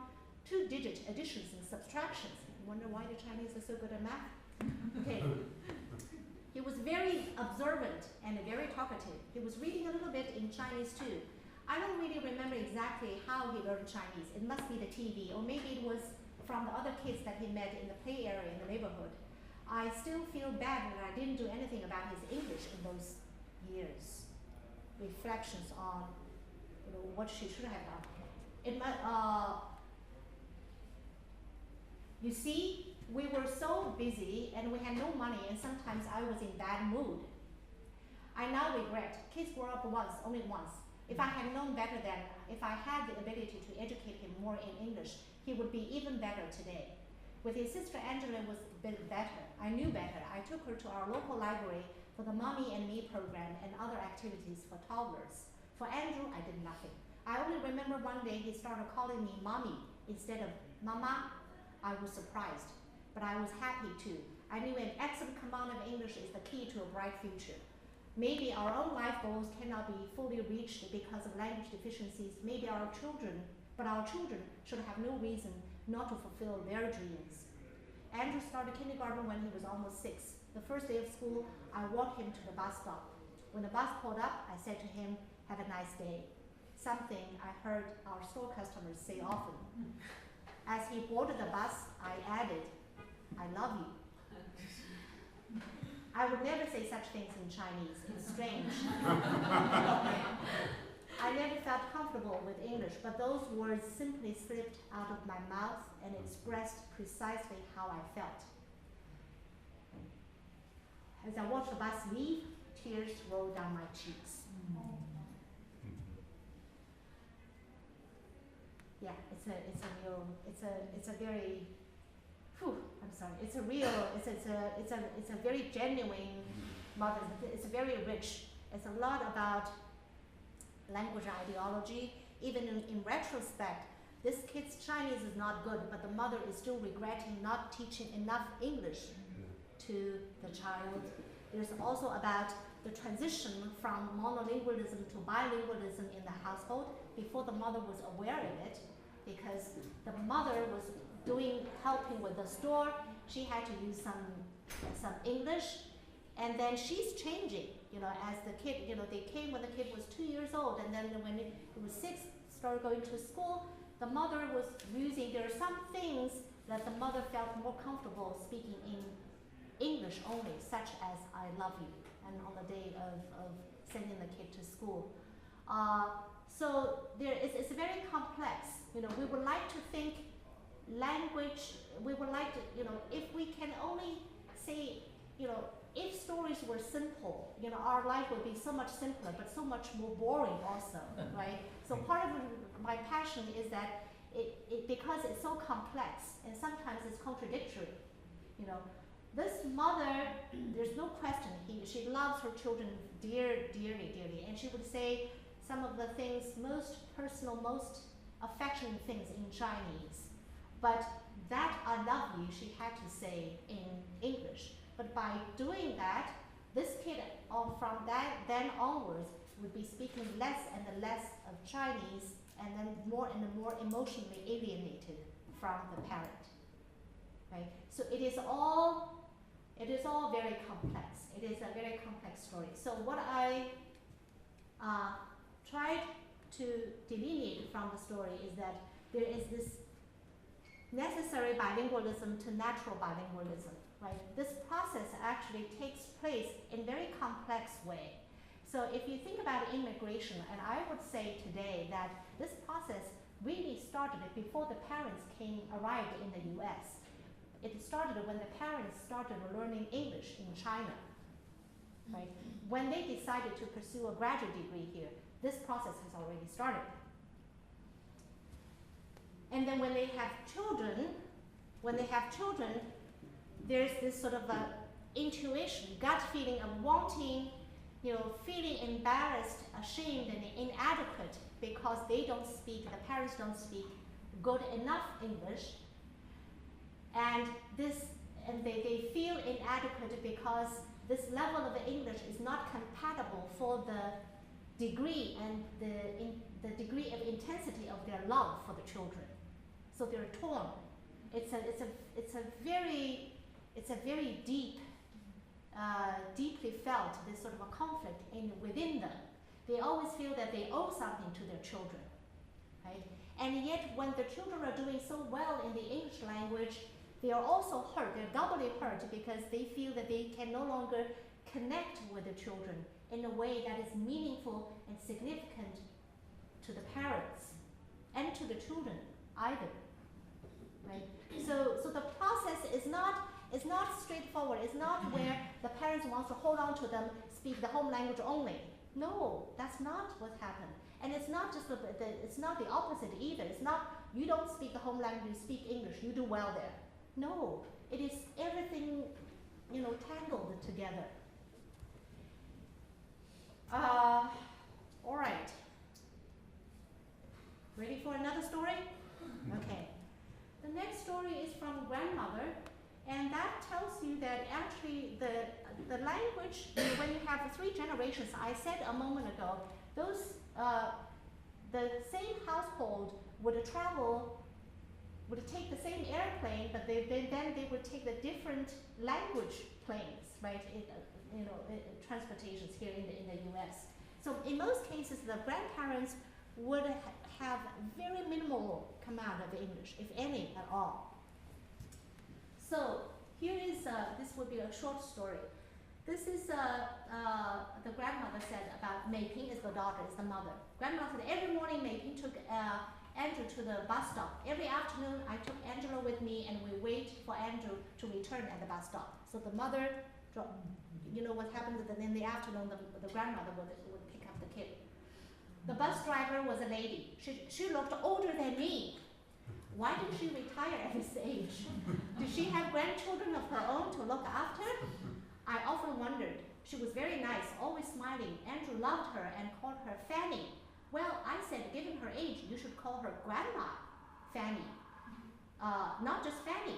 2-digit additions and subtractions. You wonder why the Chinese are so good at math? Okay. He was very observant and very talkative. He was reading a little bit in Chinese too. I don't really remember exactly how he learned Chinese. It must be the TV, or maybe it was from the other kids that he met in the play area in the neighborhood. I still feel bad that I didn't do anything about his English in those years. Reflections on, what she should have done. It might, you see, we were so busy and we had no money, and sometimes I was in bad mood. I now regret, kids grow up once, only once. If I had known better then, if I had the ability to educate him more in English, he would be even better today. With his sister Angela, it was a bit better. I knew better. I took her to our local library for the Mommy and Me program and other activities for toddlers. For Andrew, I did nothing. I only remember one day he started calling me Mommy instead of Mama. I was surprised, but I was happy too. I knew an excellent command of English is the key to a bright future. Maybe our own life goals cannot be fully reached because of language deficiencies. Maybe our children should have no reason not to fulfill their dreams. Andrew started kindergarten when he was almost 6. The first day of school, I walked him to the bus stop. When the bus pulled up, I said to him, "Have a nice day." Something I heard our store customers say often. As he boarded the bus, I added, "I love you." I would never say such things in Chinese. It's strange. I never felt comfortable with English, but those words simply slipped out of my mouth and expressed precisely how I felt. As I watched the bus leave, tears rolled down my cheeks. Yeah, it's a very, it's a very genuine mother. It's very rich. It's a lot about language ideology. Even in retrospect, this kid's Chinese is not good, but the mother is still regretting not teaching enough English to the child. There's also about the transition from monolingualism to bilingualism in the household before the mother was aware of it, because the mother was helping with the store. She had to use some English, and then she's changing, as the kid, they came when the kid was 2 years old, and then when it was 6, started going to school, the mother was there are some things that the mother felt more comfortable speaking in English only, such as "I love you," and on the day of sending the kid to school. So it's very complex. We would like to think language, we would like to, if we can only say, if stories were simple, our life would be so much simpler, but so much more boring also, right? So part of my passion is that because it's so complex and sometimes it's contradictory, this mother, there's no question, she loves her children dearly, and she would say some of the things, most personal, most affectionate things in Chinese. But that "I love you" she had to say in English. But by doing that, this kid from then onwards would be speaking less and less of Chinese, and then more and more emotionally alienated from the parent. Right? So it is all very complex. It is a very complex story. So what I tried to delineate from the story is that there is this necessary bilingualism to natural bilingualism, right? This process actually takes place in a very complex way. So if you think about immigration, and I would say today that this process really started before the parents arrived in the US. It started when the parents started learning English in China. right? When they decided to pursue a graduate degree here, this process has already started. And then when they have children, there's this sort of a intuition, gut feeling of wanting, feeling embarrassed, ashamed, and inadequate because they don't speak, the parents don't speak good enough English, and they feel inadequate because this level of English is not compatible for the degree and the degree of intensity of their love for the children. So they're torn. It's a very deep, deeply felt this sort of a conflict within them. They always feel that they owe something to their children, right? And yet, when the children are doing so well in the English language, they are also hurt. They're doubly hurt because they feel that they can no longer connect with the children in a way that is meaningful and significant to the parents and to the children either, right? So the process is not straightforward. It's not where the parents want to hold on to them, speak the home language only. No, that's not what happened. And it's not just it's not the opposite either. It's not you don't speak the home language, you speak English, you do well there. No, it is everything, tangled together. All right. Ready for another story? Okay. The next story is from grandmother, and that tells you that actually the language, when you have 3 generations, I said a moment ago, those the same household would take the same airplane, but then they would take the different language planes, right? Transportations here in the U.S. So in most cases, the grandparents would have very minimal command of English, if any at all. So here is this would be a short story. This is the grandmother said about Mei Ping is the daughter, is the mother. Grandmother said every morning Mei Ping took Andrew to the bus stop. Every afternoon I took Angela with me and we wait for Andrew to return at the bus stop. So the mother, what happened in the afternoon, the grandmother would pick up the kid. The bus driver was a lady. She looked older than me. Why did she retire at this age? Did she have grandchildren of her own to look after? I often wondered. She was very nice, always smiling. Andrew loved her and called her Fanny. Well, I said, given her age, you should call her Grandma Fanny, not just Fanny.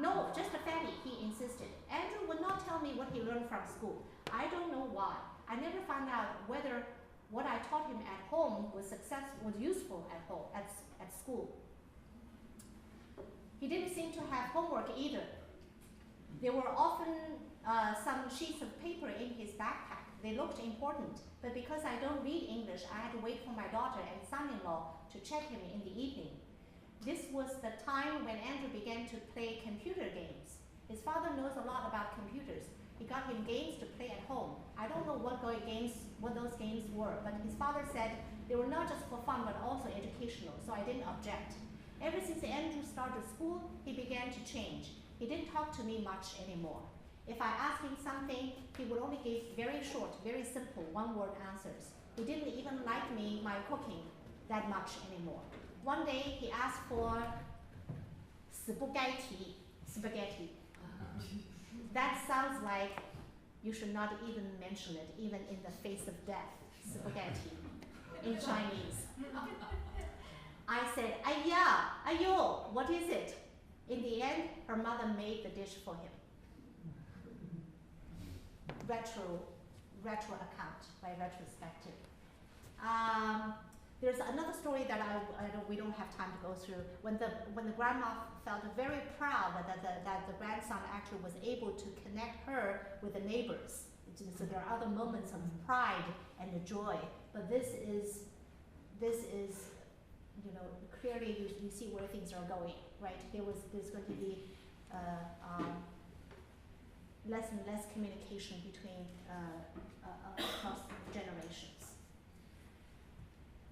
No, just a Fanny, he insisted. Andrew would not tell me what he learned from school. I don't know why. I never found out whether what I taught him at home was useful at home, at school. He didn't seem to have homework either. There were often some sheets of paper in his backpack. They looked important, but because I don't read English, I had to wait for my daughter and son-in-law to check him in the evening. This was the time when Andrew began to play computer games. His father knows a lot about computers. He got him games to play at home. I don't know what those games were, but his father said they were not just for fun, but also educational, so I didn't object. Ever since Andrew started school, he began to change. He didn't talk to me much anymore. If I asked him something, he would only give very short, very simple, one-word answers. He didn't even like my cooking that much anymore. One day, he asked for spaghetti. That sounds like you should not even mention it, even in the face of death, spaghetti, in Chinese. I said, "Aya, ayo, what is it?" In the end, her mother made the dish for him. Retro account by retrospective. There's another story that we don't have time to go through. When the grandma felt very proud that the grandson actually was able to connect her with the neighbors. So there are other moments of pride and joy, but this is clearly you see where things are going, right? There's going to be less and less communication between across generations.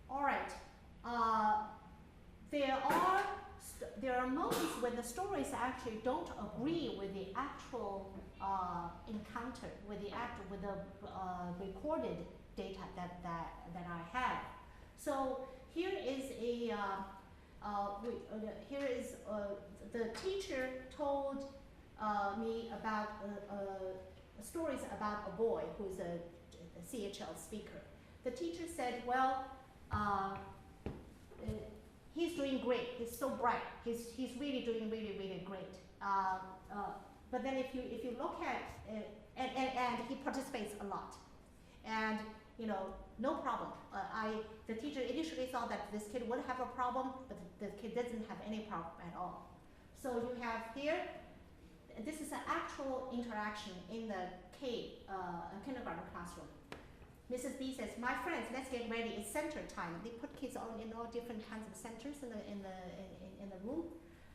All right. There are there are moments when the stories actually don't agree with the actual encounter, with the recorded data that I have. So here is the teacher told me about stories about a boy who's a CHL speaker. The teacher said, well, he's doing great. He's so bright. He's really doing really great. But then if you look at and he participates a lot, and no problem. The teacher initially thought that this kid would have a problem, but the kid doesn't have any problem at all. So you have here, this is an actual interaction in the kindergarten classroom. Mrs. B says, "My friends, let's get ready. It's center time." They put kids in all different kinds of centers in the room.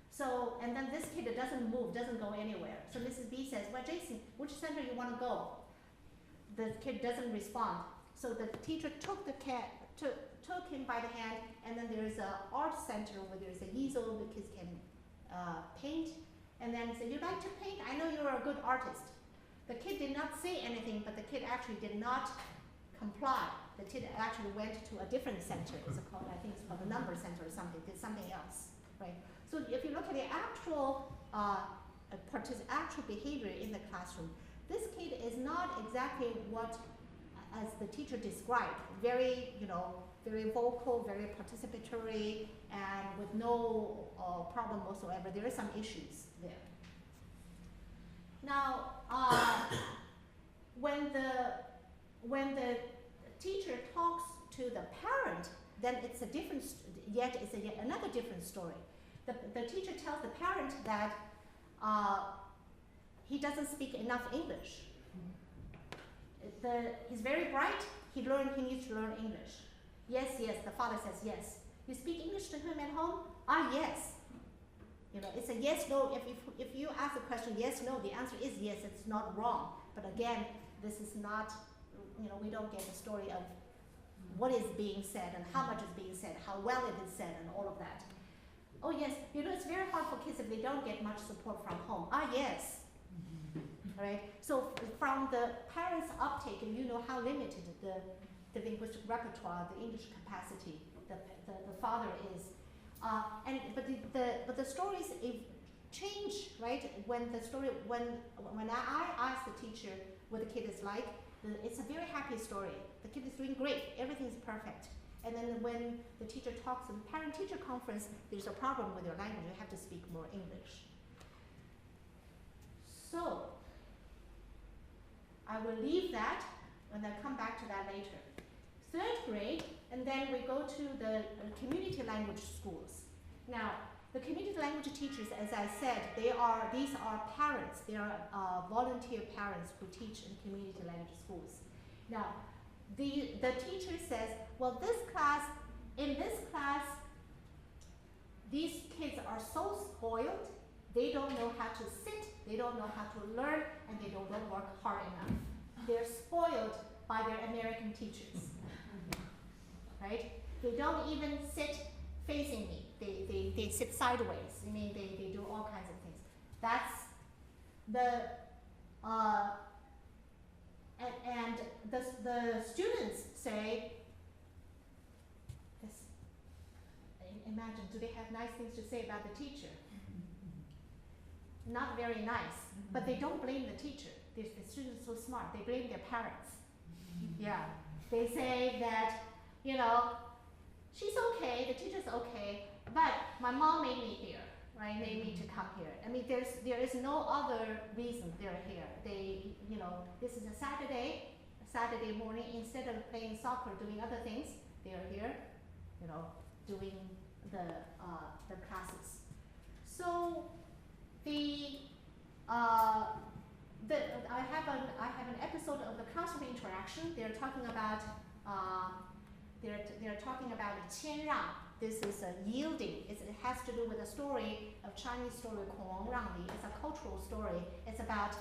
So, and then this kid doesn't move, doesn't go anywhere. So Mrs. B says, "Well, Jason, which center you want to go?" The kid doesn't respond. So the teacher took him by the hand, and then there's an art center where there's an easel the kids can paint. And then said, "You like to paint? I know you're a good artist." The kid did not say anything, but the kid actually did not comply. The kid actually went to a different center. It's called, I think it's called the number center or something. Did something else, right? So if you look at the actual actual behavior in the classroom, this kid is not exactly what, as the teacher described, very very vocal, very participatory, and with no problem whatsoever. There are some issues there. Now, when the teacher talks to the parent, then it's a different, yet another different story. The teacher tells the parent that he doesn't speak enough English. He's very bright. He needs to learn English. Yes, the father says yes. You speak English to him at home? Yes. It's a yes, no. If you ask the question yes, no, the answer is yes. It's not wrong. But again, this is not, we don't get the story of what is being said and how much is being said, how well it is said, and all of that. Oh yes, it's very hard for kids if they don't get much support from home. Yes. All right. So from the parents' uptake, and how limited the linguistic repertoire, the English capacity, the father is, but the stories change, right? When I ask the teacher what the kid is like, it's a very happy story. The kid is doing great. Everything is perfect. And then when the teacher talks in parent-teacher conference, there's a problem with your language. You have to speak more English. So I will leave that, and I'll come back to that later. Third grade, and then we go to the community language schools. Now, the community language teachers, as I said, these are parents. They are volunteer parents who teach in community language schools. Now, the teacher says, well, in this class, these kids are so spoiled. They don't know how to sit, they don't know how to learn, and they don't work hard enough. They're spoiled by their American teachers, right? They don't even sit facing me. They sit sideways. They do all kinds of things. That's the students say, imagine, do they have nice things to say about the teacher? Not very nice, but they don't blame the teacher. The students are so smart, they blame their parents. Yeah, they say that, she's okay, the teacher's okay, but my mom made me here, right? Made me to come here. There is no other reason they're here. This is a Saturday morning. Instead of playing soccer, doing other things, they are here, doing the classes. So I have an episode of the classroom interaction. They're talking about they're talking about 谦让. This is a yielding. It has to do with a story of Chinese story, 孔王让梨. It's a cultural story. It's about,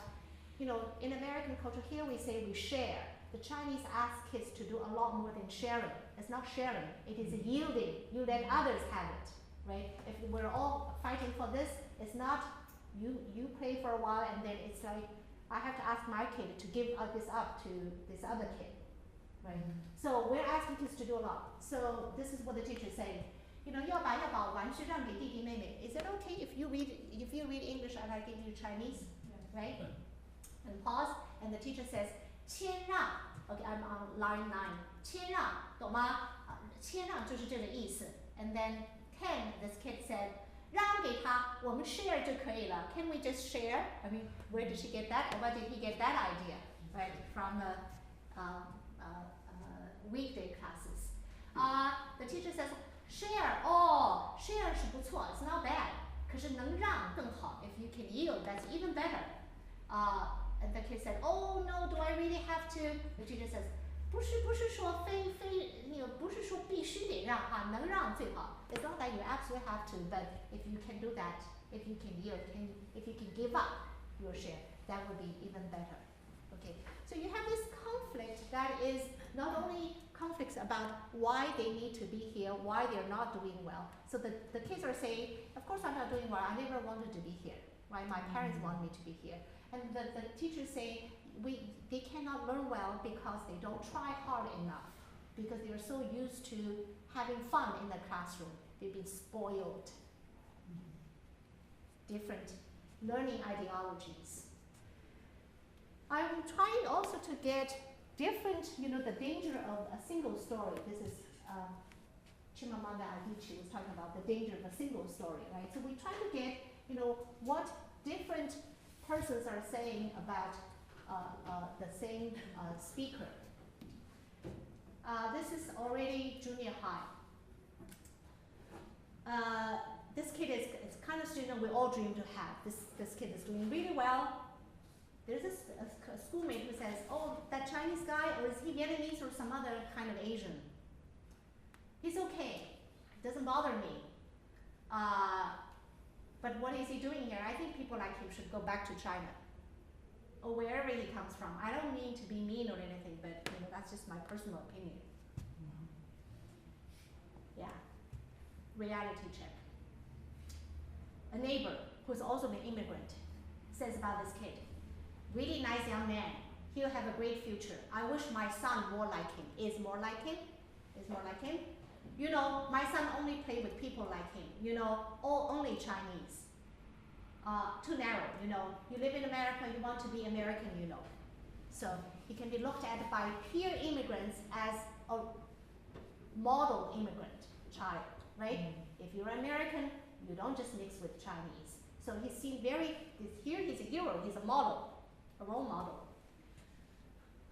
in American culture, here we say we share. The Chinese ask kids to do a lot more than sharing. It's not sharing. It is a yielding. You let others have it. right? If we're all fighting for this, it's not you play for a while and then it's like I have to ask my kid to give this up to this other kid, right? So we're asking kids to do a lot. So this is what the teacher is saying. You know, 要把玩具让给弟弟妹妹. Is it okay if you read English and I give you Chinese, right? And pause, and the teacher says 谦让. Okay, I'm on line 9. 谦让，懂吗？谦让就是这个意思。And then Ken, this kid said, 让给他，我们 share 就可以了。Can we just share? I mean, where did she get that? Or where did he get that idea? Right, from the weekday classes. The teacher says, share. Oh, share 是不错 it's not bad. 可是能让更好 if you can yield, that's even better. And the kid said, oh no, do I really have to? The teacher says, 不是说非那个不是说必须得让哈，能让最好。It's not that you absolutely have to, but if you can do that, if you can yield, if you can give up your share, that would be even better. Okay, so you have this conflict that is not only conflicts about why they need to be here, why they're not doing well. So the kids are saying, of course I'm not doing well, I never wanted to be here, right? My parents want me to be here. And the teachers say they cannot learn well because they don't try hard enough, because they're so used to having fun in the classroom. They've been spoiled. Different learning ideologies. I'm trying also to get different, the danger of a single story. This is Chimamanda Adichie was talking about the danger of a single story, right? So we try to get, what different persons are saying about the same speaker. This is already junior high. This kid is kind of student we all dream to have. This kid is doing really well. There's a schoolmate who says, oh, that Chinese guy, or is he Vietnamese or some other kind of Asian? He's okay, doesn't bother me. But what is he doing here? I think people like him should go back to China, or wherever he comes from. I don't mean to be mean or anything, but that's just my personal opinion. Yeah, reality check. A neighbor who's also an immigrant says about this kid, really nice young man, he'll have a great future. I wish my son more like him. Is more like him? Is more like him? My son only play with people like him, only Chinese. Too narrow, You live in America, you want to be American, So he can be looked at by peer immigrants as a model immigrant child, right? If you're American, you don't just mix with Chinese. So he's seen here he's a hero, he's a model, a role model.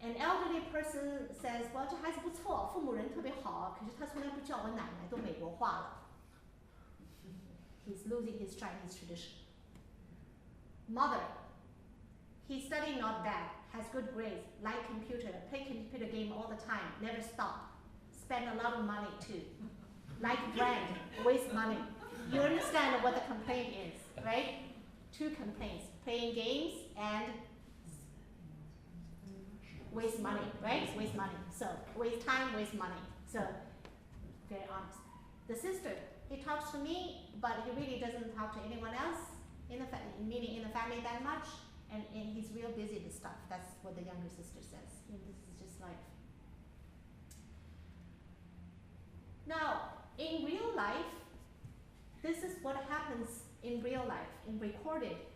An elderly person says, well, 这孩子不错，父母人特别好，可是他从来不叫我奶奶，都美国化了。He's losing his Chinese tradition. Mother, he studied not bad, has good grades, like computer, play computer game all the time, never stop, spend a lot of money too. Like brand, waste money. You understand what the complaint is, right? Two complaints, playing games and waste money, right? Waste money. So waste time, waste money. So very honest. The sister, he talks to me, but he really doesn't talk to anyone else in the family that much, and he's real busy with stuff. That's what the younger sister says. This is just life. Now, in real life, this is what happens in real life.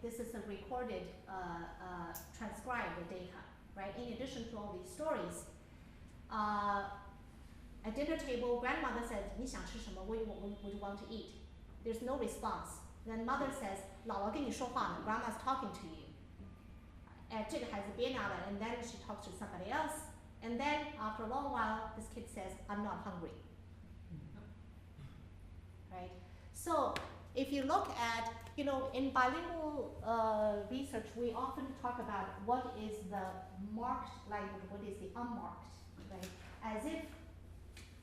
This is a recorded, transcribed data. Right? In addition to all these stories, at dinner table, grandmother says, 你想吃什么? What do you want to eat? There's no response. Then mother says, 姥姥跟你说话呢, grandma's talking to you. 这个孩子憋尿了, and then she talks to somebody else. And then after a long while, this kid says, I'm not hungry. Right? So if you look at, in bilingual research, we often talk about what is the marked language, what is the unmarked, right? As if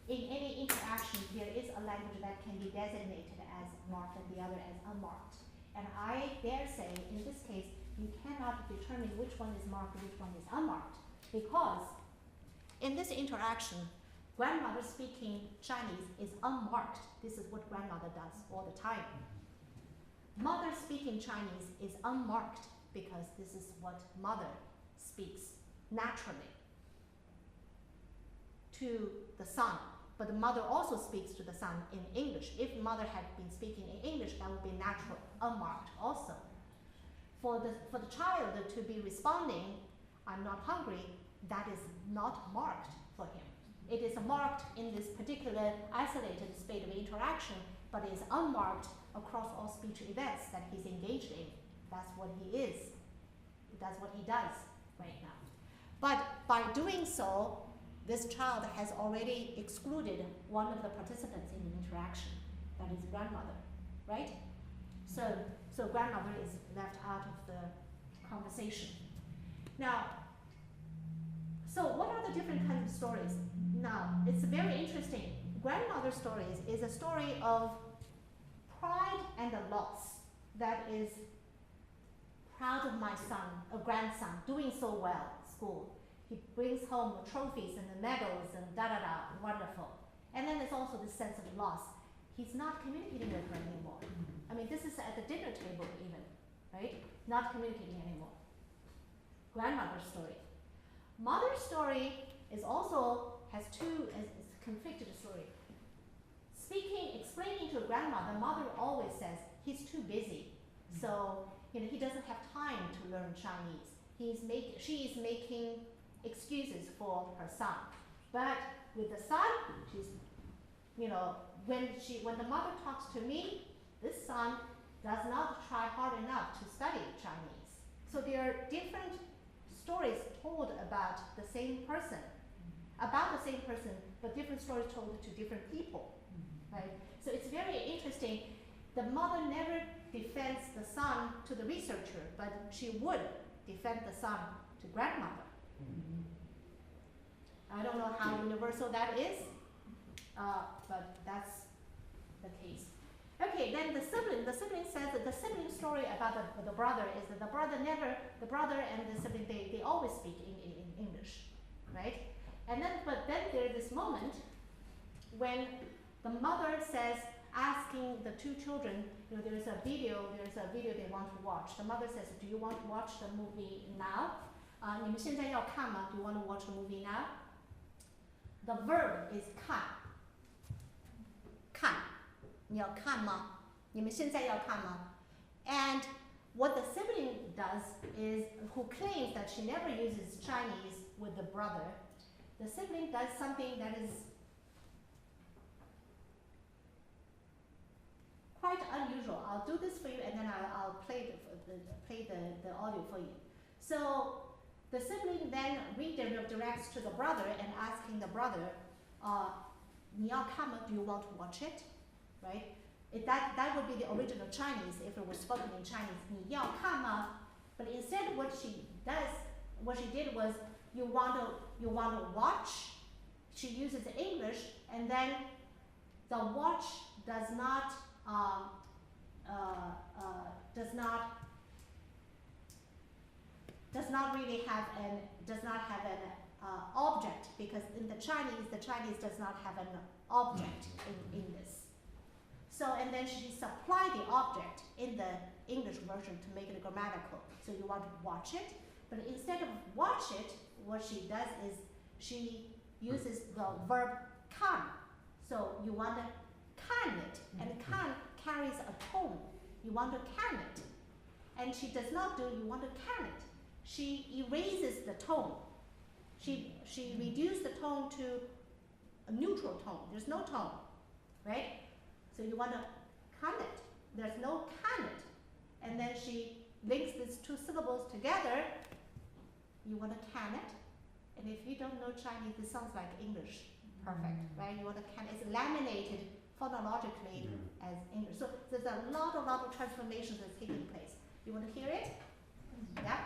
in any interaction there is a language that can be designated as marked and the other as unmarked. And I dare say, in this case, you cannot determine which one is marked and which one is unmarked, because in this interaction, grandmother speaking Chinese is unmarked. This is what grandmother does all the time. Mother speaking Chinese is unmarked because this is what mother speaks naturally to the son. But the mother also speaks to the son in English. If mother had been speaking in English, that would be natural, unmarked also. For the child to be responding, I'm not hungry, that is not marked for him. It is marked in this particular isolated state of interaction, but is unmarked across all speech events that he's engaged in. That's what he is. That's what he does right now. But by doing so, this child has already excluded one of the participants in the interaction, that is grandmother, right? So grandmother is left out of the conversation. Now, so what are the different kinds of stories? Now, it's very interesting. Grandmother stories is a story of pride and a loss. That is, proud of my son, a grandson, doing so well at school. He brings home trophies and the medals and da-da-da, wonderful. And then there's also this sense of loss. He's not communicating with her anymore. I mean, this is at the dinner table even, right? Not communicating anymore. Grandmother's story. Mother's story is also, has two, is a conflicted story. Explaining to grandmother, mother always says, he's too busy. So, he doesn't have time to learn Chinese. She is making excuses for her son. But with the son, she's, when the mother talks to me, this son does not try hard enough to study Chinese. So there are different stories told about the same person, but different stories told to different people, right? So it's very interesting. The mother never defends the son to the researcher, but she would defend the son to grandmother. I don't know how universal that is, but that's the case. Okay, then the sibling says that the sibling story about the brother is that the brother and the sibling, they always speak in English, right? And then, but then there's this moment when the mother says, asking the two children, there's a video they want to watch. The mother says, do you want to watch the movie now? 你们现在要看吗? Do you want to watch the movie now? The verb is 看. 看. 你要看吗? 你们现在要看吗? And what the sibling does is, who claims that she never uses Chinese with the brother, the sibling does something that is quite unusual. I'll do this for you, and then I'll play the audio for you. So the sibling then redirects to the brother and asking the brother, 你要看吗? Do you want to watch it? Right? That would be the original Chinese if it was spoken in Chinese. 你要看吗? But instead, what she did was, you want to watch. She uses English, and then the watch does not really have an object, because in the Chinese does not have an object in this. So, and then she supplied the object in the English version to make it grammatical. So you want to watch it, but instead of watch it, what she does is she uses the verb 看. So you want to 看 it, and 看 carries a tone. You want to 看 it. And she does not do you want to 看 it. She erases the tone. She reduced the tone to a neutral tone. There's no tone, right? So you want to 看 it. There's no 看 it. And then she links these two syllables together. You want to 看 it. And if you don't know Chinese, this sounds like English. Perfect, right? You want to 看 it. It's laminated phonologically as English. So there's a lot of transformations that's taking place. You want to hear it? Yeah?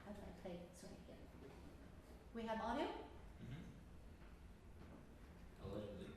How do I play this one again? We have audio? Allegedly.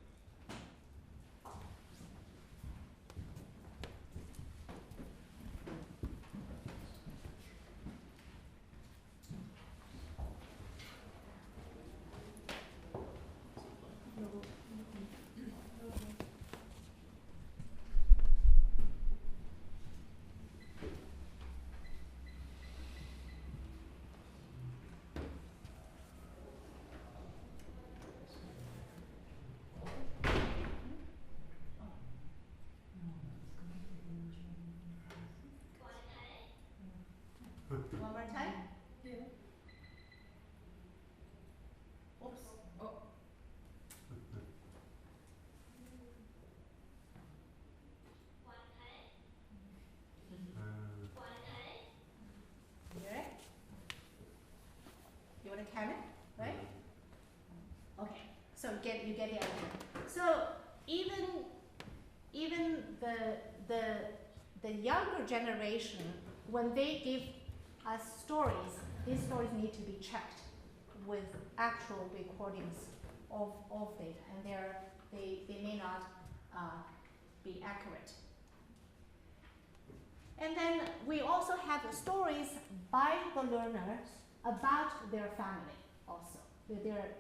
the canon, right? Okay, so you get the idea. So even the younger generation, when they give us stories, these stories need to be checked with actual recordings of data, and they may not be accurate. And then we also have the stories by the learners about their family also.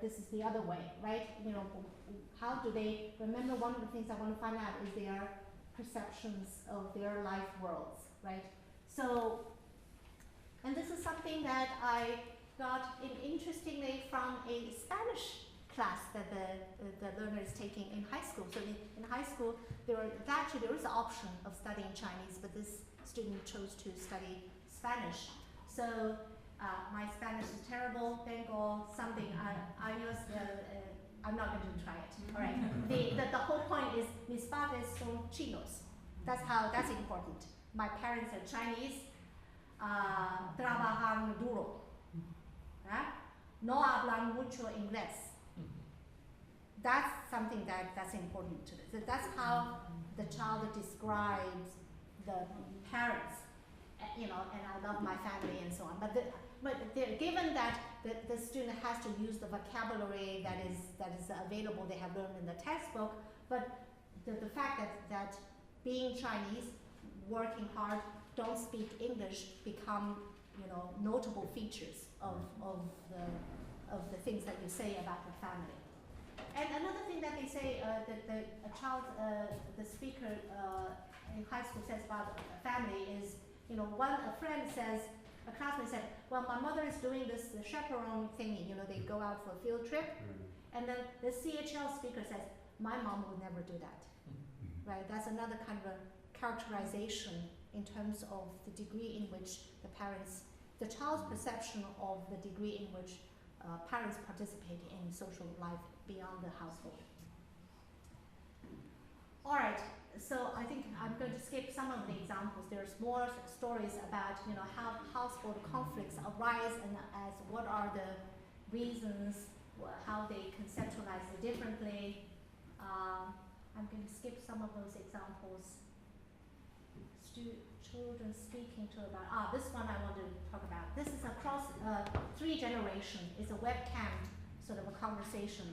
This is the other way, right? You know, how do they remember? One of the things I want to find out is their perceptions of their life worlds, right? So, and this is something that I got interestingly from a Spanish class that the learner is taking in high school. So in high school, there is an option of studying Chinese, but this student chose to study Spanish. So my Spanish is terrible. Tengo something. I'm not going to try it. All right. The whole point is mis padres son chinos. That's important. My parents are Chinese. Trabajan duro. No hablan mucho inglés. That's something that's important to this. So that's how the child describes the parents, you know, and I love my family and so on. But given that the student has to use the vocabulary that is available, they have learned in the textbook, but the fact that being Chinese, working hard, don't speak English become, you know, notable features of the things that you say about the family. And another thing that they say the speaker in high school says about a family is, you know, a classmate said, well, my mother is doing this chaperone thingy, you know, they go out for a field trip, and then the CHL speaker says, my mom would never do that, right? That's another kind of a characterization in terms of the degree in which the child's perception of the degree in which parents participate in social life beyond the household. All right, so I think I'm going to skip some of the examples. There's more stories about, you know, how household conflicts arise and as what are the reasons, how they conceptualize it differently. I'm going to skip some of those examples. Children speaking to about, this one I want to talk about. This is across 3 generations. It's a webcam sort of a conversation.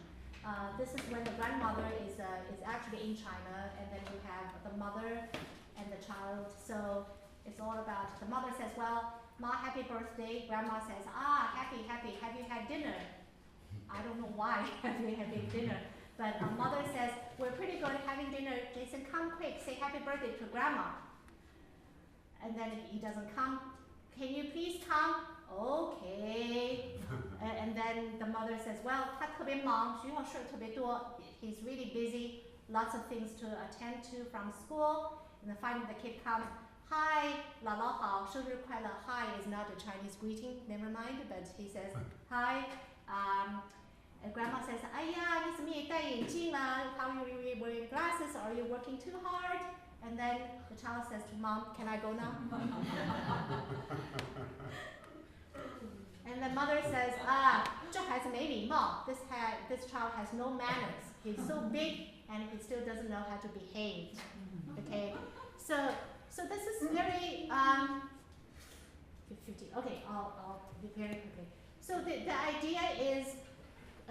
This is when the grandmother is actually in China, and then you have the mother and the child. So it's all about, the mother says, well, Ma, happy birthday. Grandma says, happy, have you had dinner? I don't know why have you had dinner. But mother says, we're pretty good having dinner. Jason, come quick, say happy birthday to grandma. And then he doesn't come. Can you please come? Okay. And then the mother says, well, 他特别忙，学校事特别多. He's really busy, lots of things to attend to from school. And then finally the kid comes, hi, 姥姥好，生日快乐. Hi is not a Chinese greeting, never mind, but he says, hi. And grandma says, 哎呀，你怎么也戴眼镜了? How are you wearing glasses? Are you working too hard? And then the child says to mom, can I go now? And the mother says, 这孩子没礼貌. This child has no manners. He's so big and he still doesn't know how to behave. Okay, so this is very 50. Okay, I'll be very quickly. So the idea is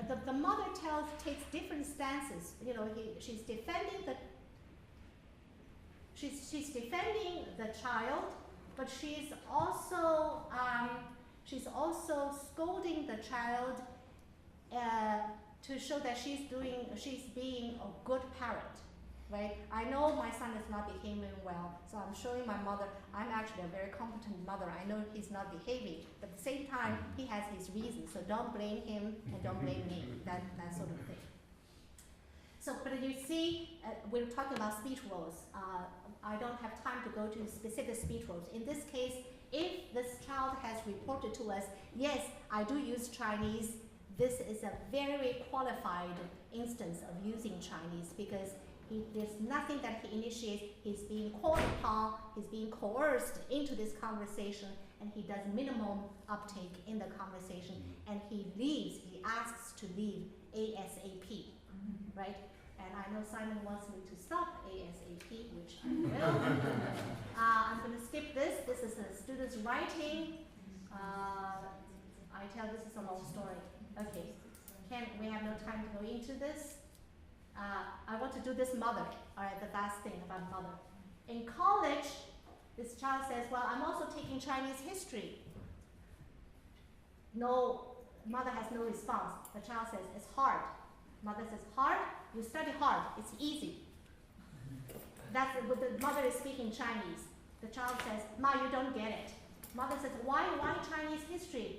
the mother takes different stances. You know, she's defending the child, but she's also scolding the child to show that she's being a good parent, right? I know my son is not behaving well, so I'm showing my mother I'm actually a very competent mother. I know he's not behaving, but at the same time he has his reasons. So don't blame him and don't blame me. That sort of thing. So, but you see, we're talking about speech roles. I don't have time to go to specific speech roles. In this case, if this child has reported to us, yes, I do use Chinese, this is a very qualified instance of using Chinese because there's nothing that he initiates. He's being called upon, he's being coerced into this conversation, and he does minimum uptake in the conversation. and he leaves, he asks to leave ASAP, right? And I know Simon wants me to stop ASAP, which I will. I'm going to skip this. This is the student's writing. I tell this is a long story. Okay, we have no time to go into this. I want to do this mother, all right, the last thing about mother. In college, this child says, well, I'm also taking Chinese history. No, mother has no response. The child says, it's hard. Mother says, hard? You study hard, it's easy. That's what the mother is speaking Chinese. The child says, Ma, you don't get it. Mother says, why Chinese history?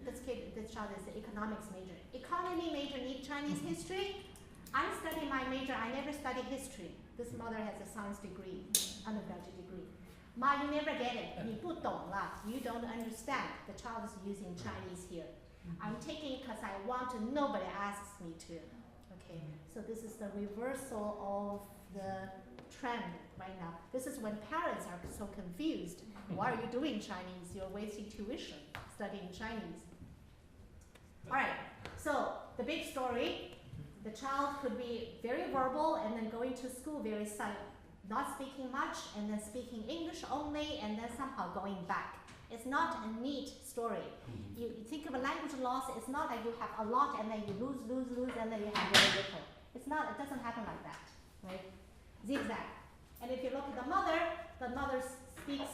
This child is an economics major. Economy major need Chinese history? I study my major, I never study history. This mother has a science degree, undergraduate degree. Ma, you never get it. 你不懂啦. You don't understand. The child is using Chinese here. I'm taking it because I want to, nobody asks me to. Okay, so this is the reversal of the trend right now. This is when parents are so confused. Why are you doing Chinese? You're wasting tuition studying Chinese. All right, so the big story, the child could be very verbal and then going to school very silent, not speaking much and then speaking English only and then somehow going back. It's not a neat story. You think of a language loss, it's not like you have a lot and then you lose, and then you have very little. It's not, it doesn't happen like that, right? Zigzag. And if you look at the mother speaks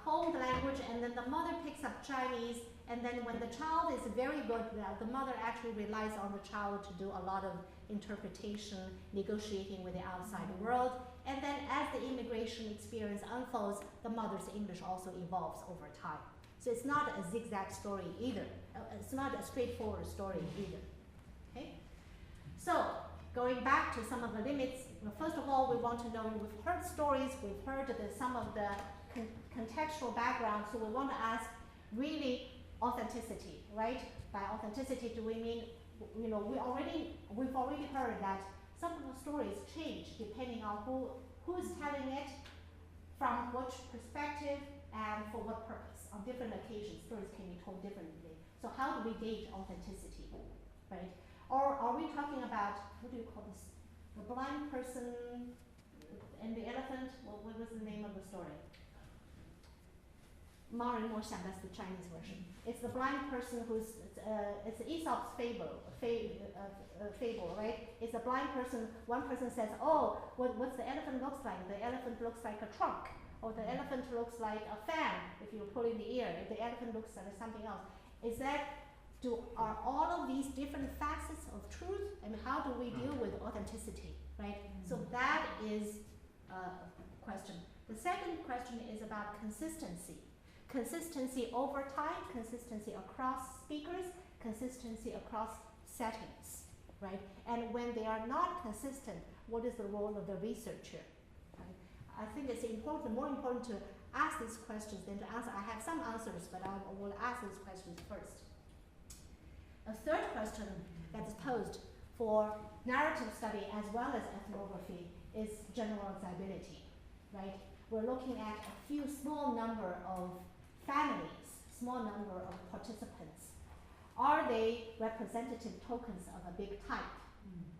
home language and then the mother picks up Chinese, and then when the child is very good, the mother actually relies on the child to do a lot of interpretation, negotiating with the outside world. And then as the immigration experience unfolds, the mother's English also evolves over time. So it's not a zigzag story either. It's not a straightforward story either. Okay? So going back to some of the limits, well, first of all, we want to know, we've heard stories, we've heard some of the contextual background, so we want to ask really authenticity, right? By authenticity, do we mean, we've already heard that some of the stories change depending on who's telling it, from which perspective, and for what purpose. On different occasions, stories can be told differently. So how do we gauge authenticity, right? Or are we talking about, what do you call this? The blind person and the elephant, what was the name of the story? that's the Chinese version. It's the blind person who's, it's Aesop's fable, right? It's a blind person, one person says, oh, what's the elephant looks like? The elephant looks like a trunk, or the elephant looks like a fan if you pull in the ear, if the elephant looks like something else. Are all of these different facets of truth, and how do we deal with authenticity, right? So that is a question. The second question is about consistency. Consistency over time, consistency across speakers, consistency across settings, right? And when they are not consistent, what is the role of the researcher, right? I think it's more important to ask these questions than to answer. I have some answers, but I will ask these questions first. A third question that is posed for narrative study as well as ethnography is generalizability, right? We're looking at a few small number of families, small number of participants. Are they representative tokens of a big type,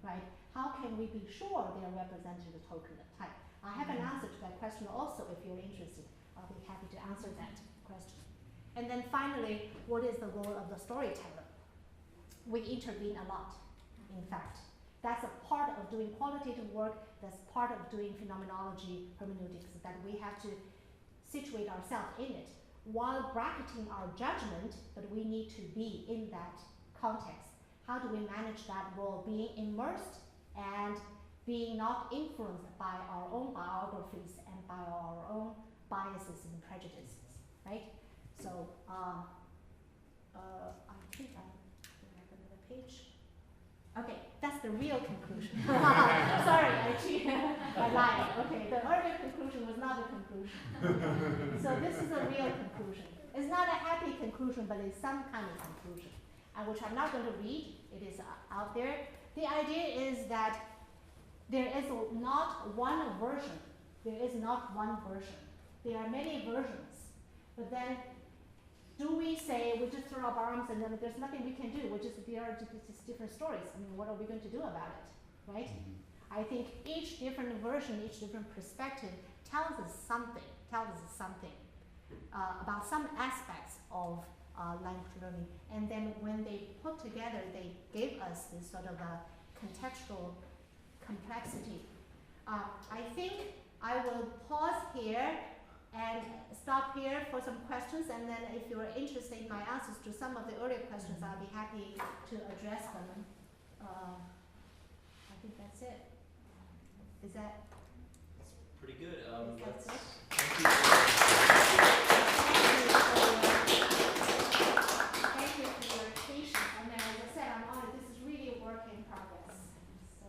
right? How can we be sure they are representative token of type? I have an answer to that question also if you're interested. I'll be happy to answer that question. And then finally, what is the role of the storyteller? We intervene a lot, in fact. That's a part of doing qualitative work, that's part of doing phenomenology, hermeneutics, that we have to situate ourselves in it, while bracketing our judgment, but we need to be in that context. How do we manage that role, being immersed and being not influenced by our own biographies and by our own biases and prejudices, right? So, I think I have another page. Okay, that's the real conclusion. Sorry, I lied. Okay, the earlier conclusion was not a conclusion. So this is a real conclusion. It's not a happy conclusion, but it's some kind of conclusion, which I'm not going to read. It is out there. The idea is that there is not one version. There is not one version. There are many versions. But then do we say we just throw up our arms and then there's nothing we can do? There are just different stories. I mean, what are we going to do about it, right? I think each different version, each different perspective tells us something about some aspects of language learning. And then when they put together, they gave us this sort of a contextual complexity. I think I will pause here and stop here for some questions, and then if you are interested in my answers to some of the earlier questions, I'll be happy to address them. I think that's it. Is that? That's pretty good. That's it? Thank you. Thank you for your patience. And then, as I said, I'm on it. This is really a work in progress. So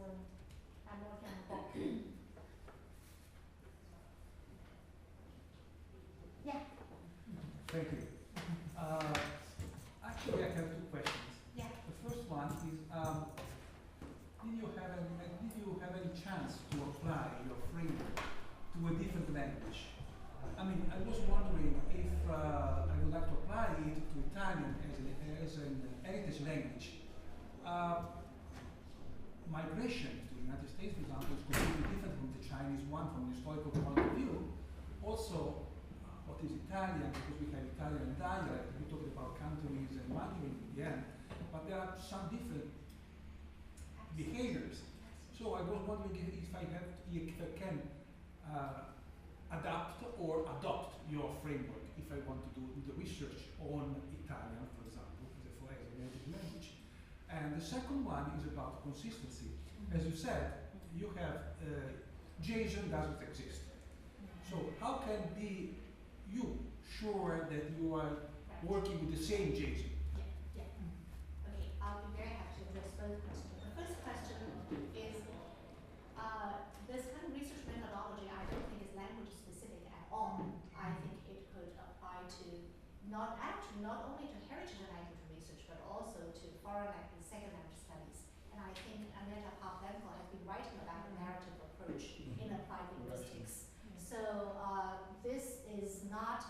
I'm working on the book. Yeah. Thank you. Actually, I have two questions. Yeah. The first one is, did you have any chance to apply your framework to a different language? I mean, I was wondering if I would like to apply it to Italian as an heritage language. Migration to the United States, for example, is completely different from the Chinese one from an historical point of view. Also, what is Italian, because we have Italian dialect, we talked about Cantonese and Mandarin in the end, but there are some different behaviors. So I was wondering if I can adapt or adopt your framework if I want to do the research on Italian, for example, as a native language. And the second one is about consistency. As you said, you have JSON doesn't exist. So how can be you sure that you are working with the same JSON? Yeah. Okay, I'll be very happy to address both questions. The first question is, this kind of research methodology I don't think is language specific at all. I think it could apply to not only to heritage language research, but also to foreign language, second language studies. And I think Aneta Pavlenko has been writing about the narrative approach in applied linguistics. So this is not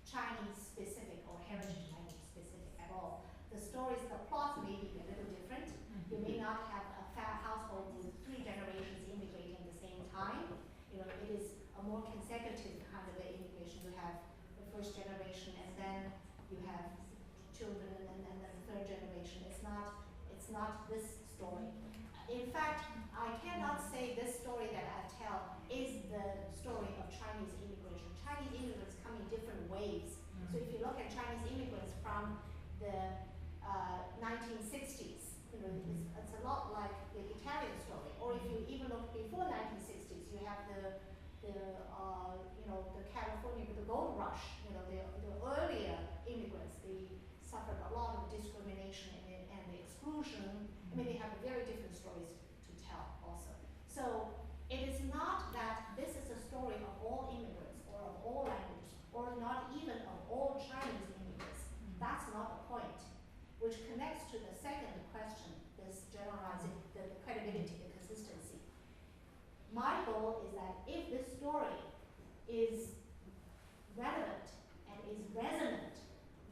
Chinese specific or heritage language specific at all. The stories, the plots may be a little different. You may not have a household with 3 generations immigrating at the same time. You know, it is a more consecutive kind of immigration. You have the first generation, and then you have children, and then the 3rd generation. It's not this story. In fact, I cannot say this story that I tell is the story of Chinese immigration. Chinese immigrants come in different waves. So if you look at Chinese immigrants from the 1960s, you know, it's a lot like the Italian story. Or if you even look before 1960s, you have the California with the gold rush. You know, the earlier immigrants, they suffered a lot of discrimination and the exclusion. I mean, they have very different stories to tell also. So it is not that this is a story of all immigrants or of all languages or not even of all Chinese immigrants. That's not the point. Which connects to the second question, this generalizing, the credibility, the consistency. My goal is that if this story is relevant and is resonant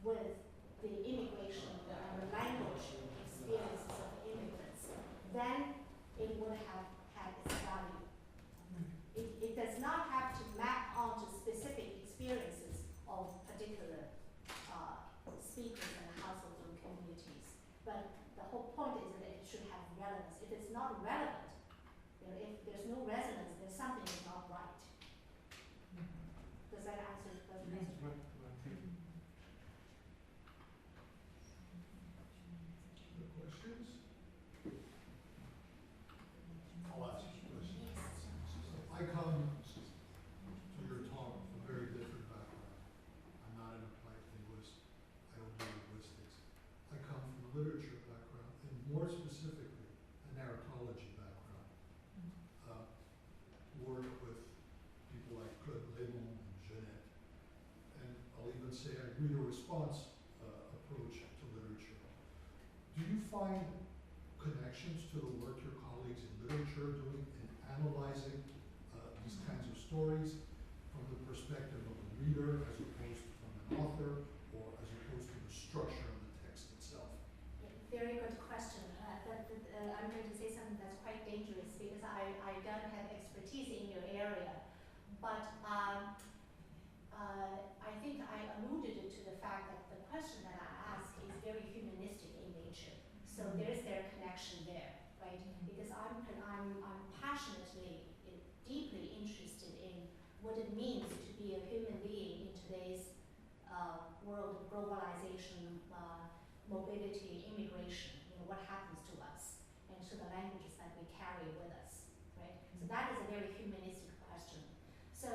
with the immigration and the language experiences of the immigrants, then it would have had its value. It does not have to map onto specific experiences of particular speakers and households and communities. But the whole point is that it should have relevance. If it's not relevant, you know, if there's no resonance, then something is not right. Does that answer the question? Other questions? I'll ask you questions. I come to your talk with a very different background. I'm not an applied linguist. I don't do linguistics. I come from a literature background, and more specifically, a narratology background. Work with people like Claude Raymond and Jeanette. And I'll even say I read a response approach to literature. Do you find connections to the work your colleagues in literature are doing in analyzing these kinds of stories from the perspective of a reader as opposed to from an author, or as but I think I alluded to the fact that the question that I ask is very humanistic in nature. So there's their connection there, right? Because I'm passionately, deeply interested in what it means to be a human being in today's world of globalization, mobility, immigration. You know, what happens to us and to the languages that we carry with us, right? So that is a very humanistic question. So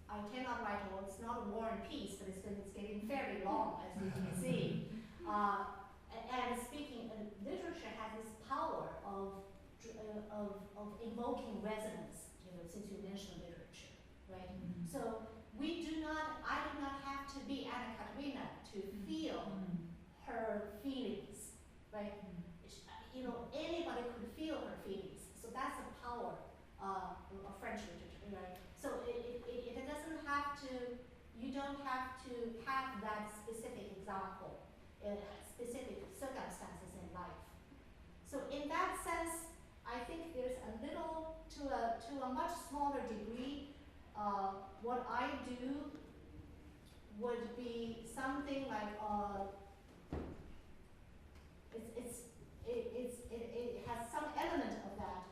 I cannot write a it's not a war and peace, but it's getting fairly long, as you can see. And speaking, literature has this power of invoking resonance. You know, since you mentioned literature, right? So I do not have to be Anna Katerina to feel her feelings, right? You know, anybody could feel her feelings. So that's the power of French literature, right? So it doesn't have to, you don't have to have that specific example, specific circumstances in life. So in that sense, I think there's a little, to a much smaller degree, what I do would be something like, it has some element of that.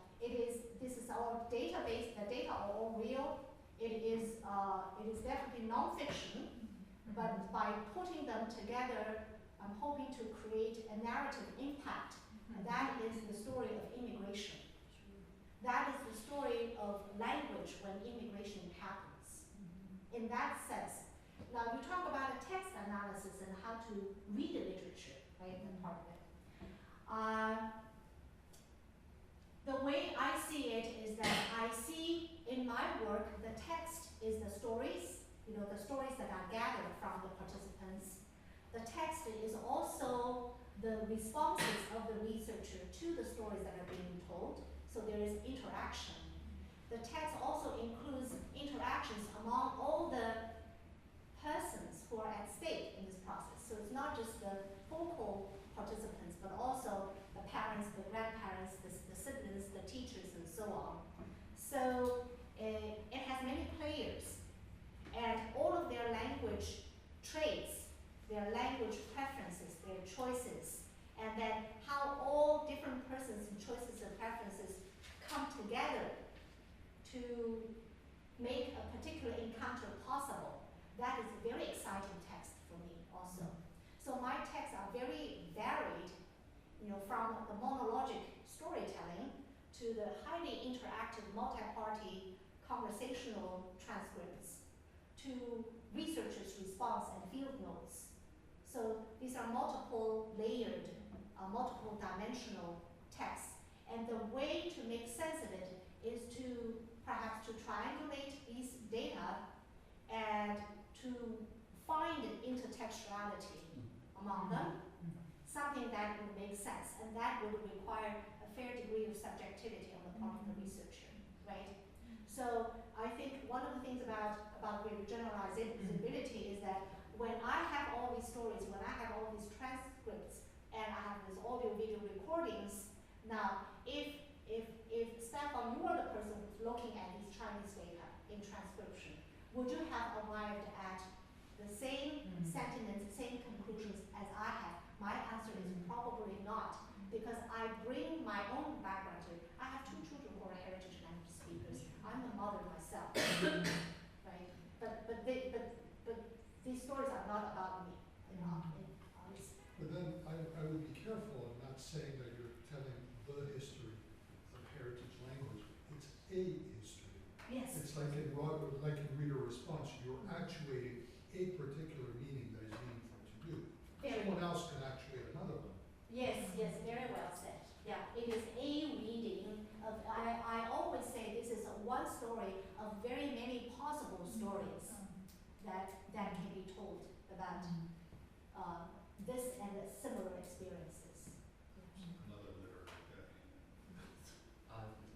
This is our database, the data are all real. It is definitely non-fiction, but by putting them together, I'm hoping to create a narrative impact. And that is the story of immigration. That is the story of language when immigration happens. In that sense. Now you talk about a text analysis and how to read the literature, right, and part of it. The way I see it is that I see in my work the text is the stories, you know, the stories that are gathered from the participants. The text is also the responses of the researcher to the stories that are being told. So there is interaction. The text also includes interactions among all the persons who are at stake in this process. So it's not just the focal participants, but also the parents, the grandparents, the siblings, the teachers, and so on. So it has many players, and all of their language traits, their language preferences, their choices, and then how all different persons' choices and preferences come together to make a particular encounter possible. That is a very exciting text for me also. So my texts are very varied, you know, from the monologic storytelling to the highly interactive multi-party conversational transcripts to researchers' response and field notes. So these are multiple layered, multiple dimensional texts. And the way to make sense of it is to perhaps to triangulate these data and to find intertextuality among them, something that would make sense, and that would require a fair degree of subjectivity on the part of the researcher, right? So I think one of the things about generalizability is that when I have all these stories, when I have all these transcripts, and I have these audio-video recordings, now if Stefan, you are the person who's looking at these Chinese data in transcription, would you have arrived at the same sentiments, same conclusions as I have? My answer is probably not, because I bring my own background to it. I have 2 children who are heritage language speakers. I'm a mother myself, right? But these stories are not about me, you know. But then I would be careful in not saying that you're telling the history of heritage language. It's a history. Yes. It's like in reader response, you're actuating a particular meaning that is meaningful to you. Someone else can actuate another one. Yes, very well said. Yeah, it is a reading of, I always say this is one story of very many possible stories that can be told about this and the similar experiences. Another literature.